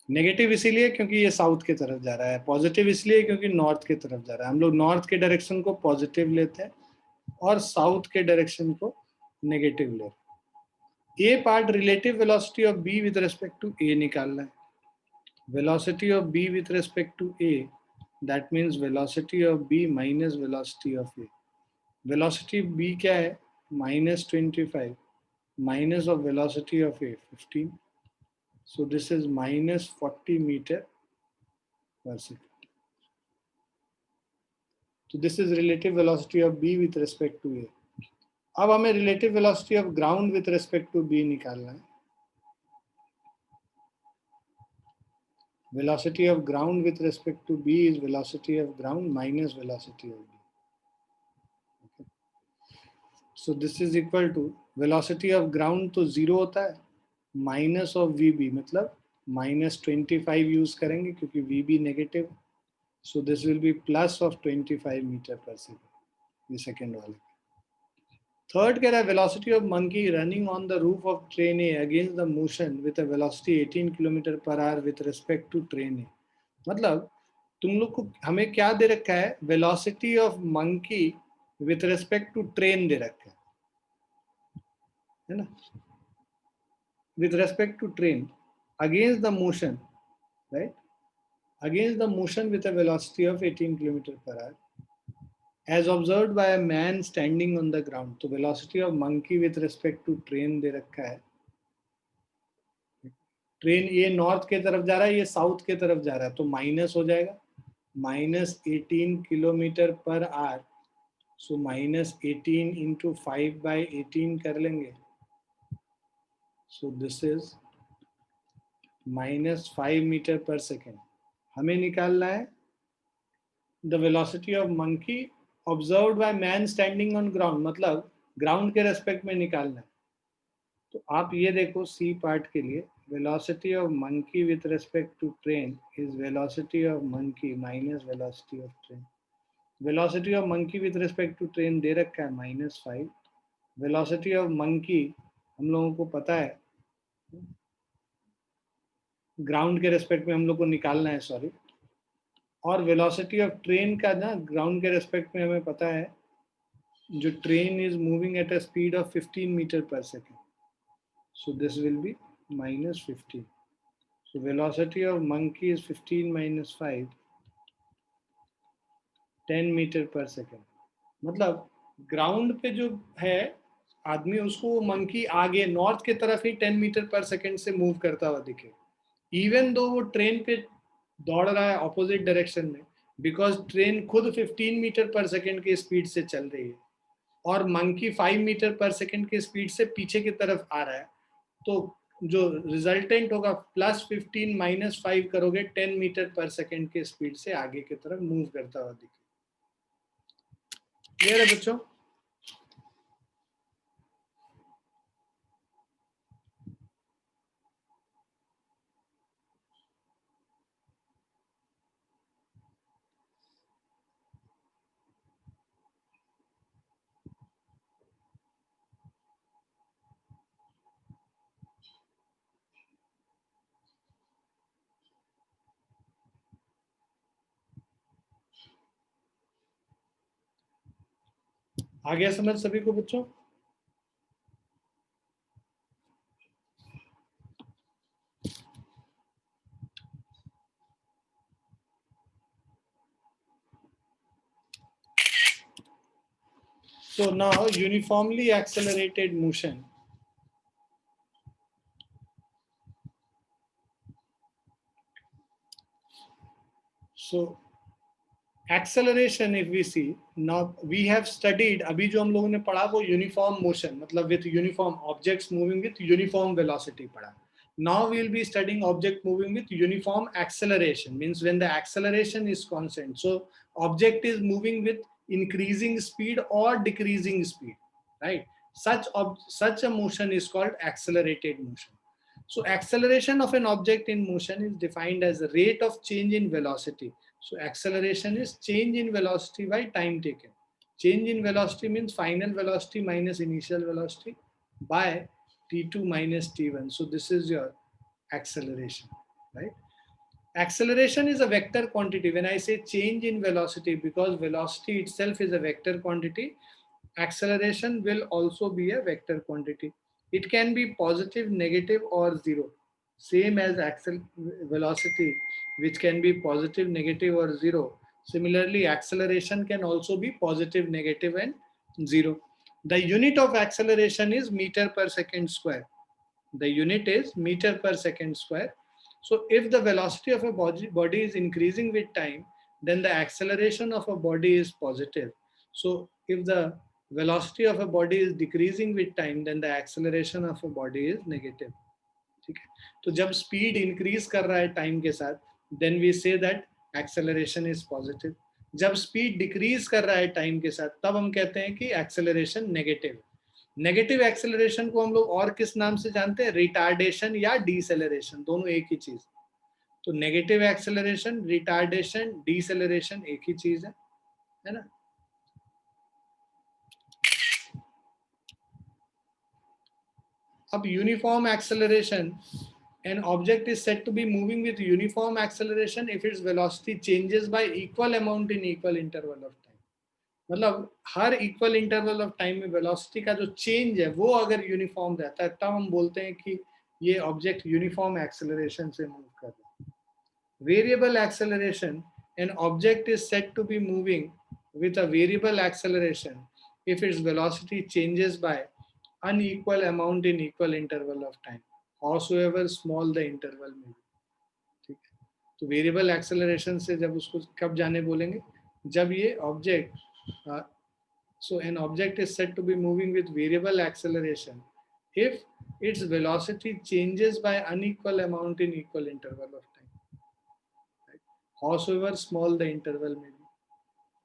नेगेटिव इसीलिए क्योंकि ये साउथ की तरफ जा रहा है, पॉजिटिव इसलिए क्योंकि नॉर्थ की तरफ जा रहा है. हम लोग नॉर्थ के डायरेक्शन को पॉजिटिव लेते हैं और साउथ के डायरेक्शन को नेगेटिव लेते हैं. A part relative velocity of B with respect to A निकालना है. Velocity of B with respect to A, that means velocity of B minus velocity of A. Velocity B क्या है? -25 minus of velocity of A, 15. So this is minus 40 meter per second. So this is relative velocity of B with respect to A. अब हमें relative velocity of ground with respect to B निकालना है. Velocity of ground with respect to B is velocity of ground minus velocity of B. Okay. So this is equal to velocity of ground तो 0 होता है, minus of VB, मतलब -25 use करेंगे क्योंकि VB negative. So this will be plus of 25 meter per second. ये second वाले. Third कह रहा है velocity of monkey running on the roof of train A against the motion with a velocity 18 km per hour with respect to train A. मतलब तुम लोग को हमें क्या दे रखा है? velocity of monkey with respect to train दे रखा है ना, with respect to train against the motion, right? Against the motion with a velocity of 18 km per hour as observed by a man standing on the ground. तो velocity of monkey with respect to train दे रखा है. Train ये north के तरफ जा रहा है, ये साउथ के तरफ जा रहा है, तो माइनस हो जाएगा. -18 किलोमीटर पर आवर. सो -18 इंटू 5/18 कर लेंगे. So this is -5 metre per second. हमें निकालना है the velocity of monkey observed by man standing on ground, मतलब ग्राउंड के रेस्पेक्ट में निकालना है. तो आप ये देखो सी पार्ट के लिए, velocity of monkey with respect to train is velocity of monkey minus velocity of train. Velocity of monkey with respect to train दे रखा है -5. वेलोसिटी ऑफ मंकी हम लोगों को पता है, ग्राउंड के रेस्पेक्ट में हम लोग को निकालना है, सॉरी. और वेलोसिटी ऑफ ट्रेन का ना ग्राउंड के रेस्पेक्ट में हमें पता है, जो train is moving at a speed of 15 metre per second. So this will be minus 15. So velocity of monkey is 15 minus 5, 10 metre per second. मतलब ग्राउंड पे जो है आदमी, उसको वो मंकी आगे नॉर्थ की तरफ ही 10 मीटर पर सेकेंड से मूव करता हुआ दिखे, इवन दो वो ट्रेन पे दौड़ रहा है ऑपोजिट डायरेक्शन में, बिकॉज ट्रेन खुद 15 मीटर पर सेकेंड की स्पीड से चल रही है और मंकी 5 मीटर पर सेकेंड की स्पीड से पीछे की तरफ आ रहा है. तो जो रिजल्टेंट होगा +15 -5 करोगे 10 मीटर पर सेकेंड के स्पीड से आगे की तरफ मूव करता हुआ दिखे. क्लियर है बच्चों? आ गया समझ सभी को बच्चों? So now uniformly accelerated motion. So acceleration, if we see, now we have studied, अभी जो हम लोगों ने पढ़ा वो uniform motion, मतलब with uniform objects moving with uniform velocity पढ़ा. Now we will be studying object moving with uniform acceleration, means when the acceleration is constant. So object is moving with increasing speed or decreasing speed, right? Such a motion is called accelerated motion. So acceleration of an object in motion is defined as the rate of change in velocity. So acceleration is change in velocity by time taken. Change in velocity means final velocity minus initial velocity by t2 minus t1. So this is your acceleration, right? Acceleration is a vector quantity. When I say change in velocity, because velocity itself is a vector quantity, acceleration will also be a vector quantity. It can be positive, negative, or zero. Same as velocity, which can be positive, negative, or zero. Similarly, acceleration can also be positive, negative, and zero. The unit of acceleration is meter per second square. The unit is meter per second square. So if the velocity of a body is increasing with time, then the acceleration of a body is positive. So if the velocity of a body is decreasing with time, then the acceleration of a body is negative. ठीक है? तो जब speed increase कर रहा है time के साथ, then we say that acceleration is positive. जब स्पीड डिक्रीज कर रहा है टाइम के साथ, तब हम कहते हैं कि एक्सेलरेशन नेगेटिव. नेगेटिव एक्सेलरेशन को हम लोग और किस नाम से जानते हैं? रिटार्डेशन या डीसेलरेशन, दोनों एक ही चीज. तो नेगेटिव एक्सेलरेशन, रिटार्डेशन, डीसेलरेशन एक ही चीज है ना? अब uniform acceleration, an object is said to be moving with uniform acceleration if its velocity changes by equal amount in equal interval of time. मतलब हर इक्वल इंटरवल ऑफ टाइम में velocity का जो change है वो अगर यूनिफॉर्म रहता है, तब हम बोलते हैं कि ये ऑब्जेक्ट यूनिफॉर्म एक्सेलरेशन से मूव कर रहा है. Variable acceleration, an object is said to be moving with a variable acceleration if its velocity changes by unequal amount in equal interval of time, howsoever small the interval may be. ठीक है? तो variable acceleration से जब उसको कब जाने बोलेंगे? जब ये object, so an object is said to be moving with variable acceleration if its velocity changes by unequal amount in equal interval of time, right? Howsoever small the interval may be.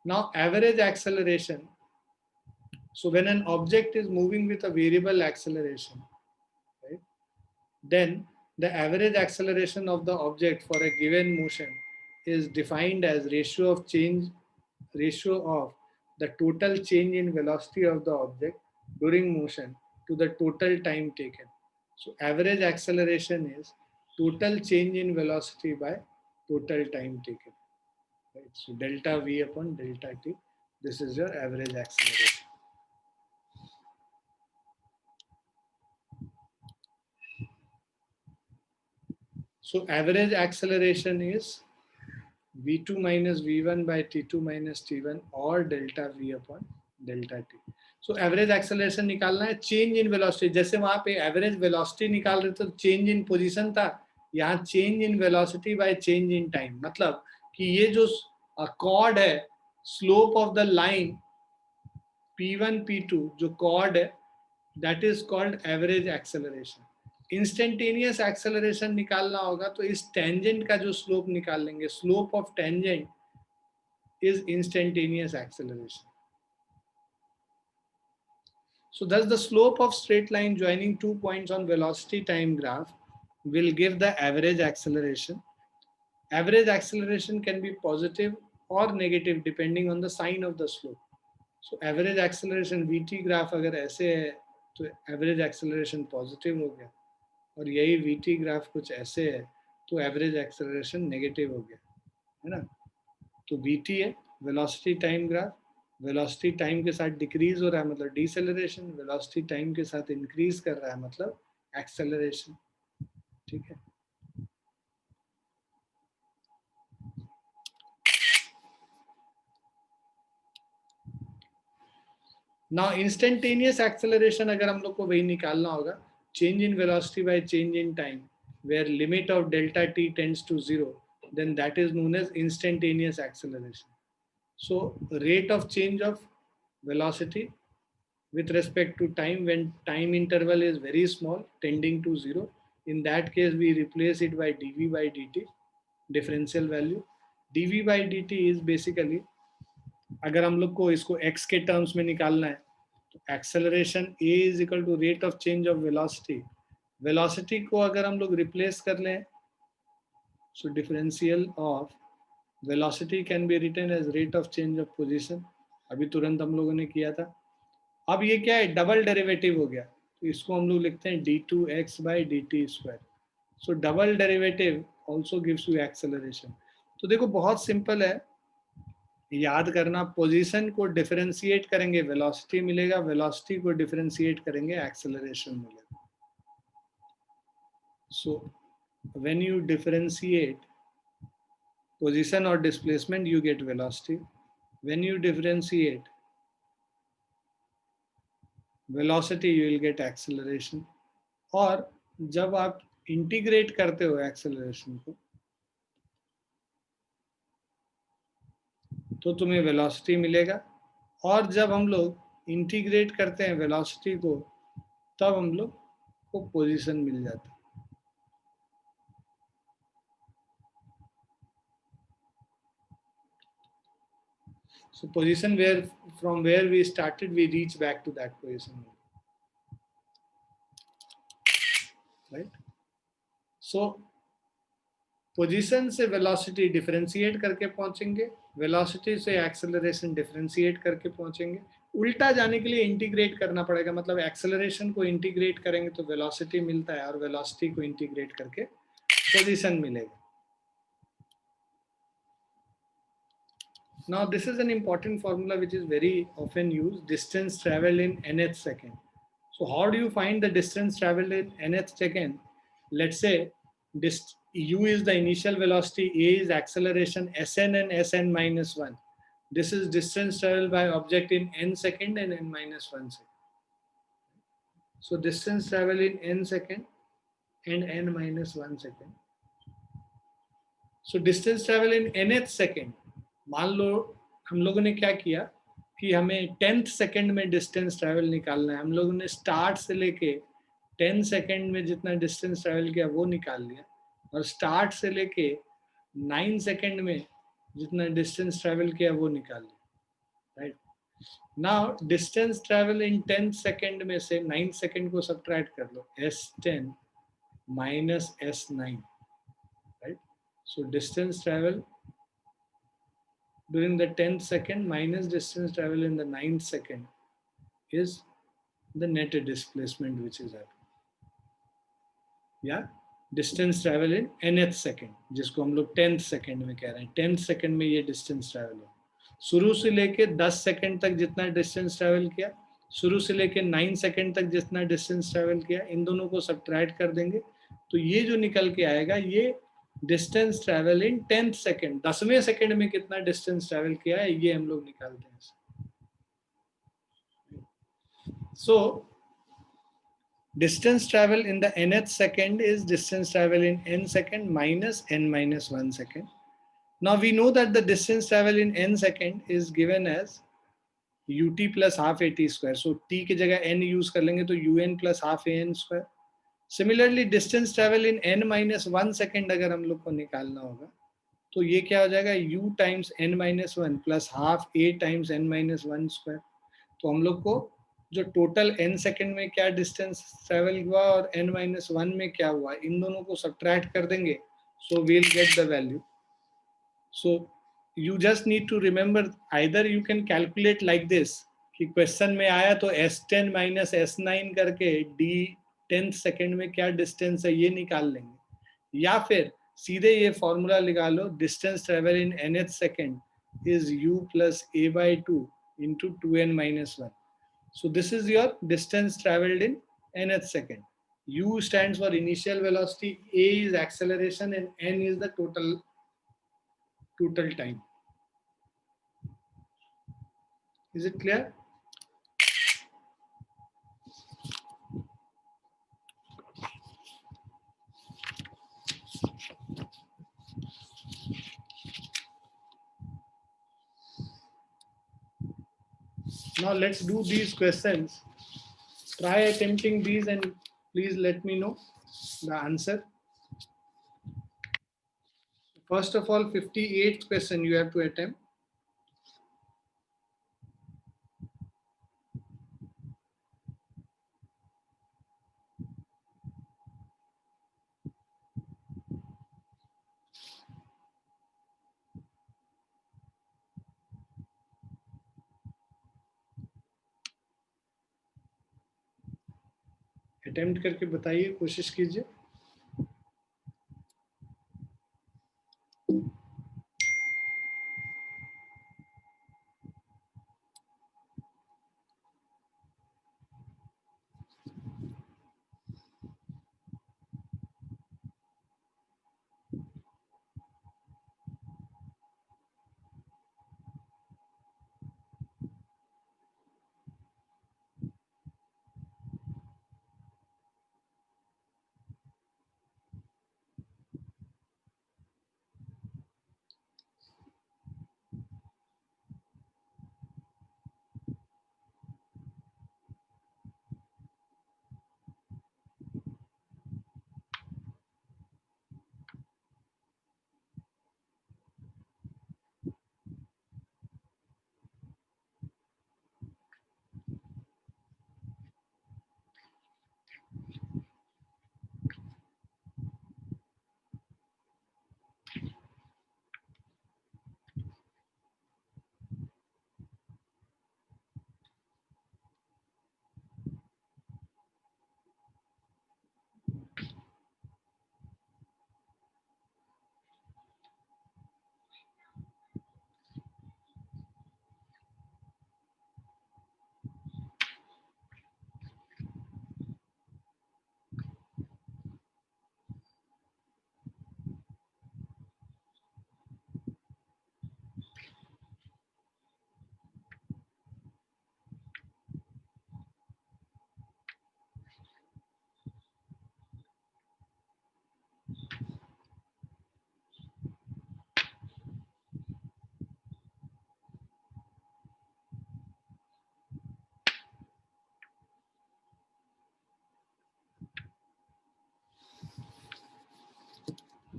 Now average acceleration, so when an object is moving with a variable acceleration, right, then the average acceleration of the object for a given motion is defined as ratio of the total change in velocity of the object during motion to the total time taken. So average acceleration is total change in velocity by total time taken. Right? So delta V upon delta T, this is your average acceleration. So average acceleration is v2 minus v1 by t2 minus t1 or delta v upon delta t. So average acceleration निकालना है change in velocity. जैसे वहां पे average velocity निकाल रहे थे तो change in position था, यहाँ change in velocity by change in time. मतलब कि ये जो कॉर्ड है, slope of the line p1 p2 जो कॉर्ड है, that is called average acceleration. Instantaneous acceleration निकालना होगा तो इस टेंजेंट का जो स्लोप निकाल लेंगे. Slope of tangent is instantaneous acceleration. So thus the slope of straight line joining 2 points on velocity time graph will give the average acceleration. Average acceleration can be positive or negative depending on the sign of the slope. So average acceleration vt graph अगर ऐसे है तो average acceleration positive हो गया, और यही vt graph कुछ ऐसे है तो average acceleration negative हो गया, है ना. तो vt है velocity time graph, velocity time के साथ डिक्रीज हो रहा है मतलब डिसेलरेशन, वेलोसिटी टाइम के साथ इंक्रीज कर रहा है मतलब एक्सेलरेशन. ठीक है. नाउ इंस्टेंटेनियस एक्सेलरेशन अगर हम लोग को वही निकालना होगा, change in velocity by change in time where limit of delta t tends to 0, then that is known as instantaneous acceleration. So rate of change of velocity with respect to time when time interval is very small tending to 0, in that case we replace it by dv by dt, differential value. dv by dt is basically, अगर हम लोग को इसको x के terms में निकालना है तो acceleration a is equal to rate of change of velocity. Velocity को अगर हम लोग रिप्लेस कर लें, so differential of velocity can be written as rate of change of position. अभी तुरंत हम लोगों ने किया था. अब ये क्या है, डबल डेरिवेटिव हो गया, तो इसको हम लोग लिखते हैं d2x by dt square. So double derivative also gives you acceleration. तो देखो बहुत सिंपल है याद करना. पोजीशन को डिफरेंशिएट करेंगे वेलोसिटी मिलेगा, वेलोसिटी को डिफरेंशिएट करेंगे एक्सेलरेशन मिलेगा. So when you differentiate position or displacement you get velocity. When you differentiate velocity you will get acceleration. और जब आप इंटीग्रेट करते हो एक्सेलरेशन को तो तुम्हें वेलोसिटी मिलेगा, और जब हम लोग इंटीग्रेट करते हैं वेलोसिटी को तब हम लोग को पोजीशन मिल जाता है. So position where from where we started we reach back to that position, right? So position से velocity differentiate करके पहुंचेंगे, velocity से acceleration differentiate करके पहुंचेंगे. उल्टा जाने के लिए इंटीग्रेट करना पड़ेगा, मतलब एक्सेलरेशन को इंटीग्रेट करेंगे तो वेलोसिटी मिलता है और वेलोसिटी को इंटीग्रेट करके पोजीशन मिलेगा. Now this is an important formula which is very often used, distance traveled in nth second. So how do you find the distance traveled in nth second? Let's say u is the initial velocity, a is acceleration, sn and sn minus 1. This is distance traveled by object in n second and n minus 1 second. So distance traveled in n second and n minus 1 second. So distance traveled in nth second, मान लो हम लोगों ने क्या किया कि हमें 10th second में distance travel निकालना है. हम लोगों ने स्टार्ट से लेके 10 सेकंड में जितना डिस्टेंस ट्रैवल किया वो निकाल लिया, और स्टार्ट से लेके 9 सेकंड में जितना डिस्टेंस ट्रैवल किया वो निकाल लिया. Right. Now distance travel in 10 second में से 9 सेकंड को सब्ट्रैक्ट कर लो, s10 minus s9. Right. So distance travel during the 10th second minus distance travel in the 9th second is the net displacement which is happening. Yeah, distance travel in nth second, जिसको हम लोग 10th second में कह रहे हैं. 10th second में ये distance travel है. शुरू से लेके 10 सेकंड तक जितना डिस्टेंस ट्रैवल किया, शुरू से लेके 9 सेकंड तक जितना डिस्टेंस ट्रैवल किया, इन दोनों को सब्ट्रैक्ट कर देंगे तो ये जो निकल के आएगा ये distance travel in 10th second, 10वें सेकेंड में कितना डिस्टेंस ट्रेवल किया है ये हम लोग निकालते हैं. So distance travel in the nth second is distance travel in n second minus n minus 1 second. Now we know that the distance travel in n second is given as ut plus half at square. So t की जगह n use कर लेंगे तो un plus half an square. Similarly distance travel in n minus 1 second अगर हम लोग को निकालना होगा तो ये क्या हो जाएगा u times n minus 1 plus half a times n minus 1 square. तो हम लोग को जो टोटल n सेकेंड में क्या डिस्टेंस ट्रेवल हुआ और n माइनस 1 में क्या हुआ इन दोनों को सब्ट्रैक्ट कर देंगे. So we'll get the value. So you just need to remember either you can calculate like this कि क्वेश्चन में आया तो S10 माइनस S9 करके d 10th सेकेंड में क्या डिस्टेंस है ये निकाल लेंगे, या फिर सीधे ये फॉर्मूला लगा लो distance travel in nth second is u plus a by 2 into 2n minus 1. So this is your distance traveled in nth second. U stands for initial velocity, A is acceleration, and n is the total time. Is it clear? Now let's do these questions. Try attempting these and please let me know the answer. First of all, 58th question you have to attempt. Attempt करके बताइए, कोशिश कीजिए.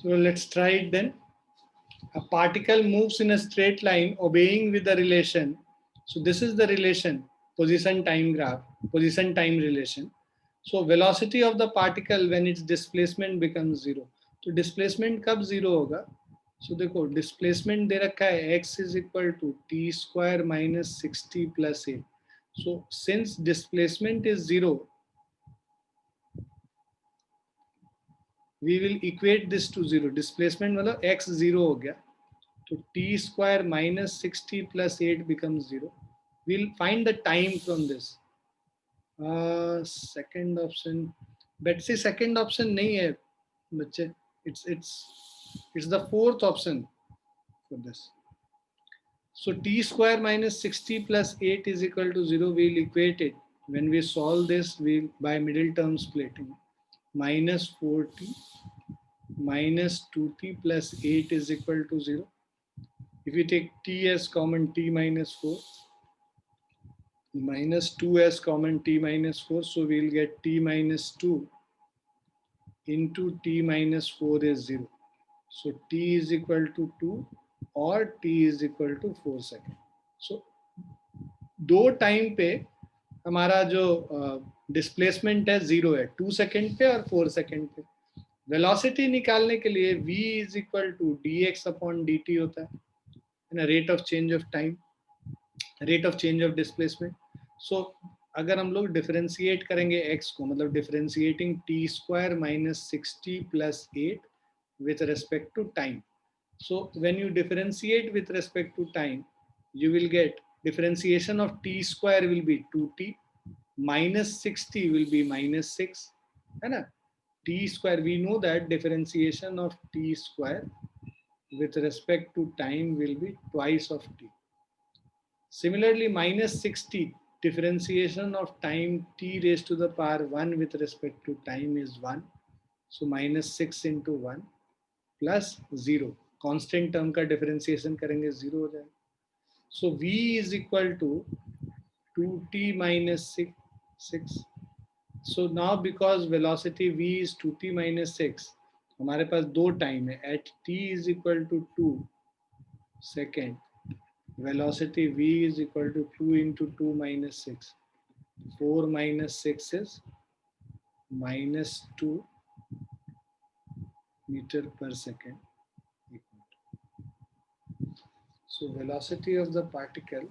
So let's try it then. A particle moves in a straight line obeying with the relation. So this is the relation, position time graph, position time relation. So velocity of the particle when its displacement becomes zero. तो displacement कब zero होगा? So देखो displacement दे रखा है x is equal to t square minus 60 plus a. So since displacement is zero, we will equate this to zero. Displacement मतलब x zero हो गया. So t square minus 60 plus 8 becomes 0. We'll find the time from this. Second option. But see second option नहीं है. बच्चे, it's the fourth option for this. So t square minus 60 plus 8 is equal to 0. We'll equate it. When we solve this, we'll by middle term splitting. Minus 4t minus 2t plus 8 is equal to 0. If we take t as common, t minus 4, minus 2 as common, t minus 4. So we'll get t minus 2 into t minus 4 is 0. So t is equal to 2 or t is equal to 4 seconds. So दो time पे हमारा जो displacement है 0 है, 2 second पे और 4 second पे. Velocity निकालने के लिए v is equal to dx upon dt होता है, rate of change of time, rate of change of displacement. So अगर हम लोग डिफरेंशिएट करेंगे x को, मतलब differentiating T square minus 60 plus 8 with respect to time. So when you differentiate with respect to time, you will get differentiation of t square will be 2t, minus 60 will be minus 6, है ना. T square, we know that differentiation of t square with respect to time will be twice of t. Similarly, minus 60 differentiation of time t raised to the power 1 with respect to time is 1. So minus 6 into 1 plus 0, constant term का differentiation करेंगे 0 हो जाएगा. So v is equal to 2t minus 6. So now because velocity v is 2t minus 6, हमारे पास दो time है. At t is equal to 2 second, velocity v is equal to 2 into 2 minus 6. 4 minus 6 is minus 2 meter per second. So velocity of the particle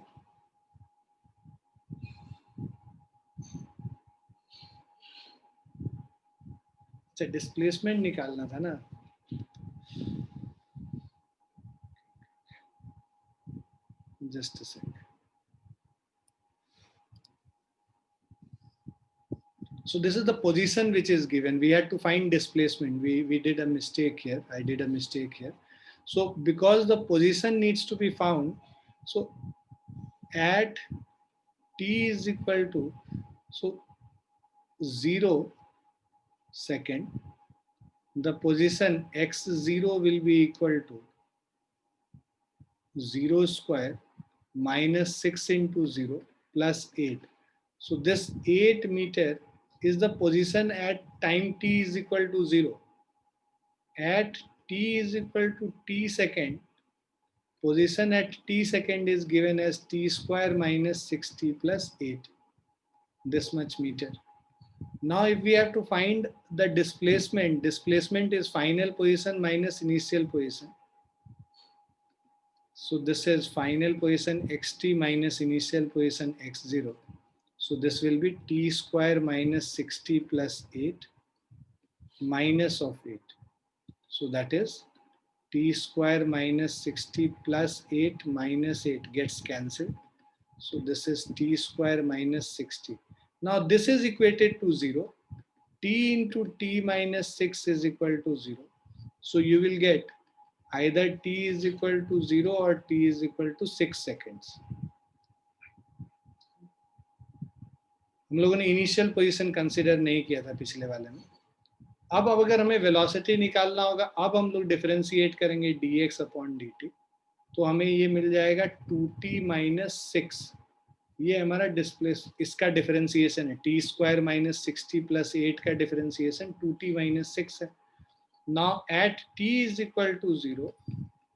अच्छा displacement निकालना था ना. Just a sec. So this is the position which is given. We had to find displacement. We did a mistake here. I did a mistake here. So because the position needs to be found, so at t is equal to, so 0 second, the position x0 will be equal to 0 square minus 6 into 0 plus 8. So this 8 meter is the position at time t is equal to 0. At t is equal to t second, position at t second is given as t square minus 60 plus 8, this much meter. Now if we have to find the displacement, displacement is final position minus initial position. So this is final position xt minus initial position x0. So this will be t square minus 60 plus 8 minus of 8. So that is t square minus 60 plus 8 minus 8 gets cancelled. So this is t square minus 60. Now this is equated to 0. T into t minus 6 is equal to 0. So you will get either t is equal to 0 or t is equal to 6 seconds. हम लोगों ने initial position consider नहीं किया था पिछले वाले में. अब अगर हमें वेलोसिटी निकालना होगा, अब हम लोग डिफरेंशिएट करेंगे dx अपॉन dt, तो हमें ये मिल जाएगा 2t minus 6. ये हमारा डिस्प्लेस, इसका डिफरेंशिएशन है. टी स्क्वायर माइनस 60 प्लस 8 का डिफरेंशिएशन 2t minus 6 है. Now at t is equal to 0,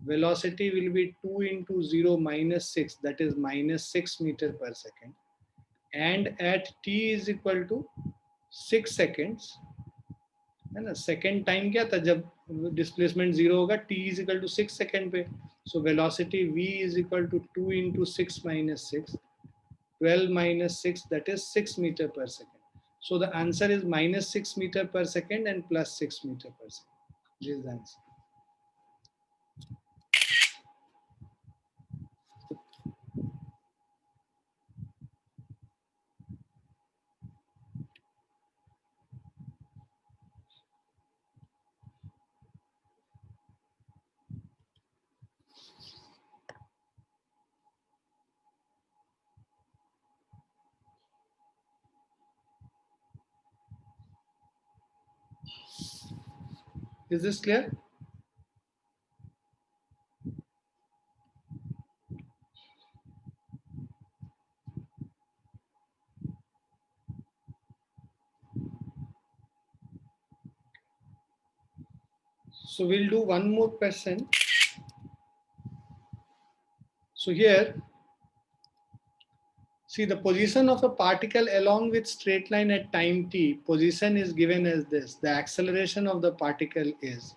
velocity will be 2 into 0 minus 6, that is minus 6 meter per second. And at t is equal to 6 seconds, है ना. Second time क्या था जब displacement 0 होगा, t is equal to 6 second पे. So velocity v is equal to 2 into 6 minus 6, 12 minus 6, that is 6 meter per second. So the answer is minus 6 meter per second and plus 6 meter per second. This is the answer. Is this clear? So we'll do one more question. So here, see the position of a particle along with straight line at time t, position is given as this. The acceleration of the particle is.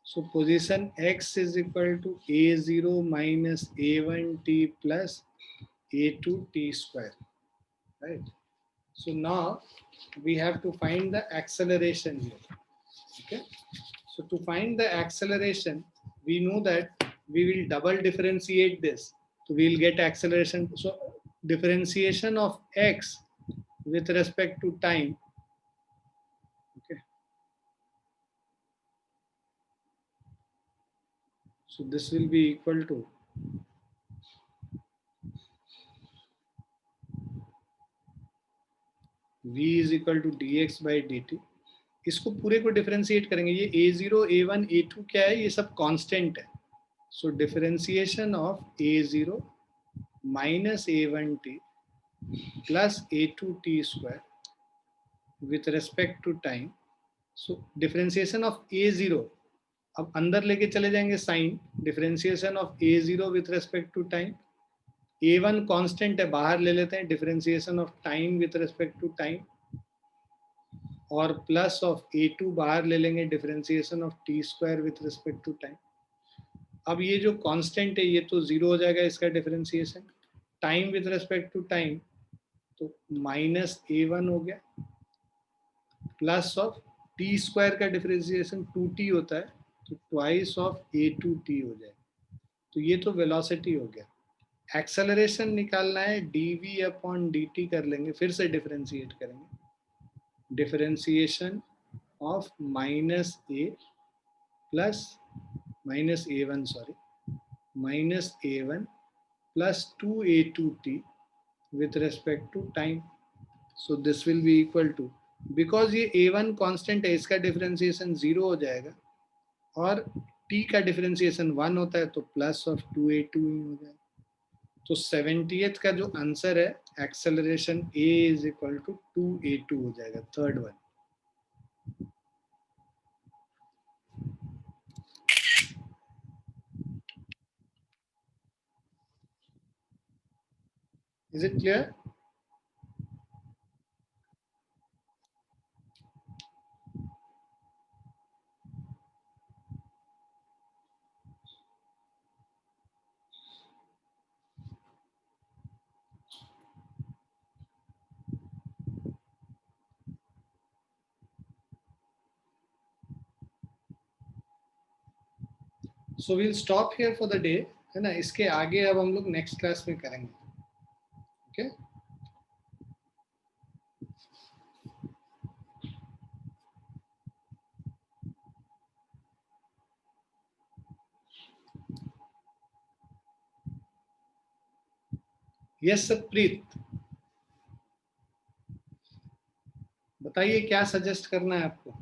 So position x is equal to a0 minus a1t plus a2t square, right? So now we have to find the acceleration here, okay? So to find the acceleration, we know that we will double differentiate this. So we will get acceleration. So differentiation of x with respect to time. Okay. So this will be equal to v is equal to dx by dt. इसको पूरे को differentiate करेंगे. ये a0, a1, a2 क्या है? ये सब constant है. So differentiation of a0 minus a1t plus a2t square with respect to time. So differentiation of a0, अब अंदर लेके चले जाएंगे sign. Differentiation of a0 with respect to time. a1 constant है, बाहर ले लेते हैं. Differentiation of time with respect to time और प्लस ऑफ a2 बाहर ले लेंगे. Differentiation of t square with respect to time. अब ये जो कांस्टेंट है ये तो जीरो हो जाएगा इसका differentiation. Time with respect to time तो माइनस a1 हो गया प्लस ऑफ t स्क्वायर का डिफरेंशिएशन 2t होता है तो ट्वाइस ऑफ a2t हो जाएगा. तो ये तो वेलोसिटी हो गया. एक्सेलरेशन निकालना है, dv अपॉन dt कर लेंगे, फिर से डिफरेंशिएट करेंगे. Differentiation of minus a plus minus a1 sorry minus a1 plus 2a2t with respect to time. So this will be equal to, because ये a1 constant है इसका डिफरेंशिएशन 0 हो जाएगा और t का डिफरेंशिएशन 1 होता है तो प्लस ऑफ 2a2 ही हो जाएगा. तो 70th का जो आंसर है acceleration a is equal to 2a2 हो जाएगा. Third one. Is it clear? So we'll stop here for the day, है ना. इसके आगे अब हम लोग नेक्स्ट क्लास में करेंगे. Okay. यस सतप्रीत, बताइए क्या सजेस्ट करना है आपको.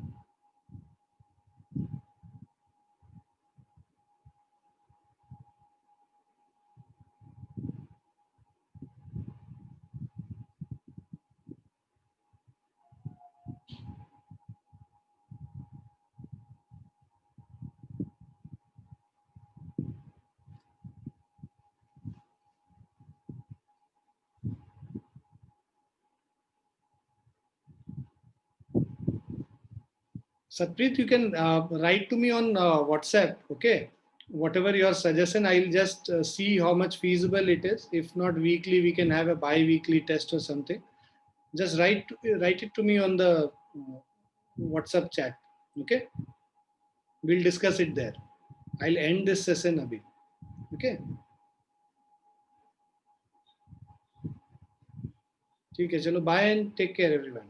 Satpreet, you can write to me on WhatsApp, okay? Whatever your suggestion, I'll just see how much feasible it is. If not weekly, we can have a bi-weekly test or something. Just write it to me on the WhatsApp chat, okay? We'll discuss it there. I'll end this session abhi, okay? ठीक है, चलो, bye and take care everyone.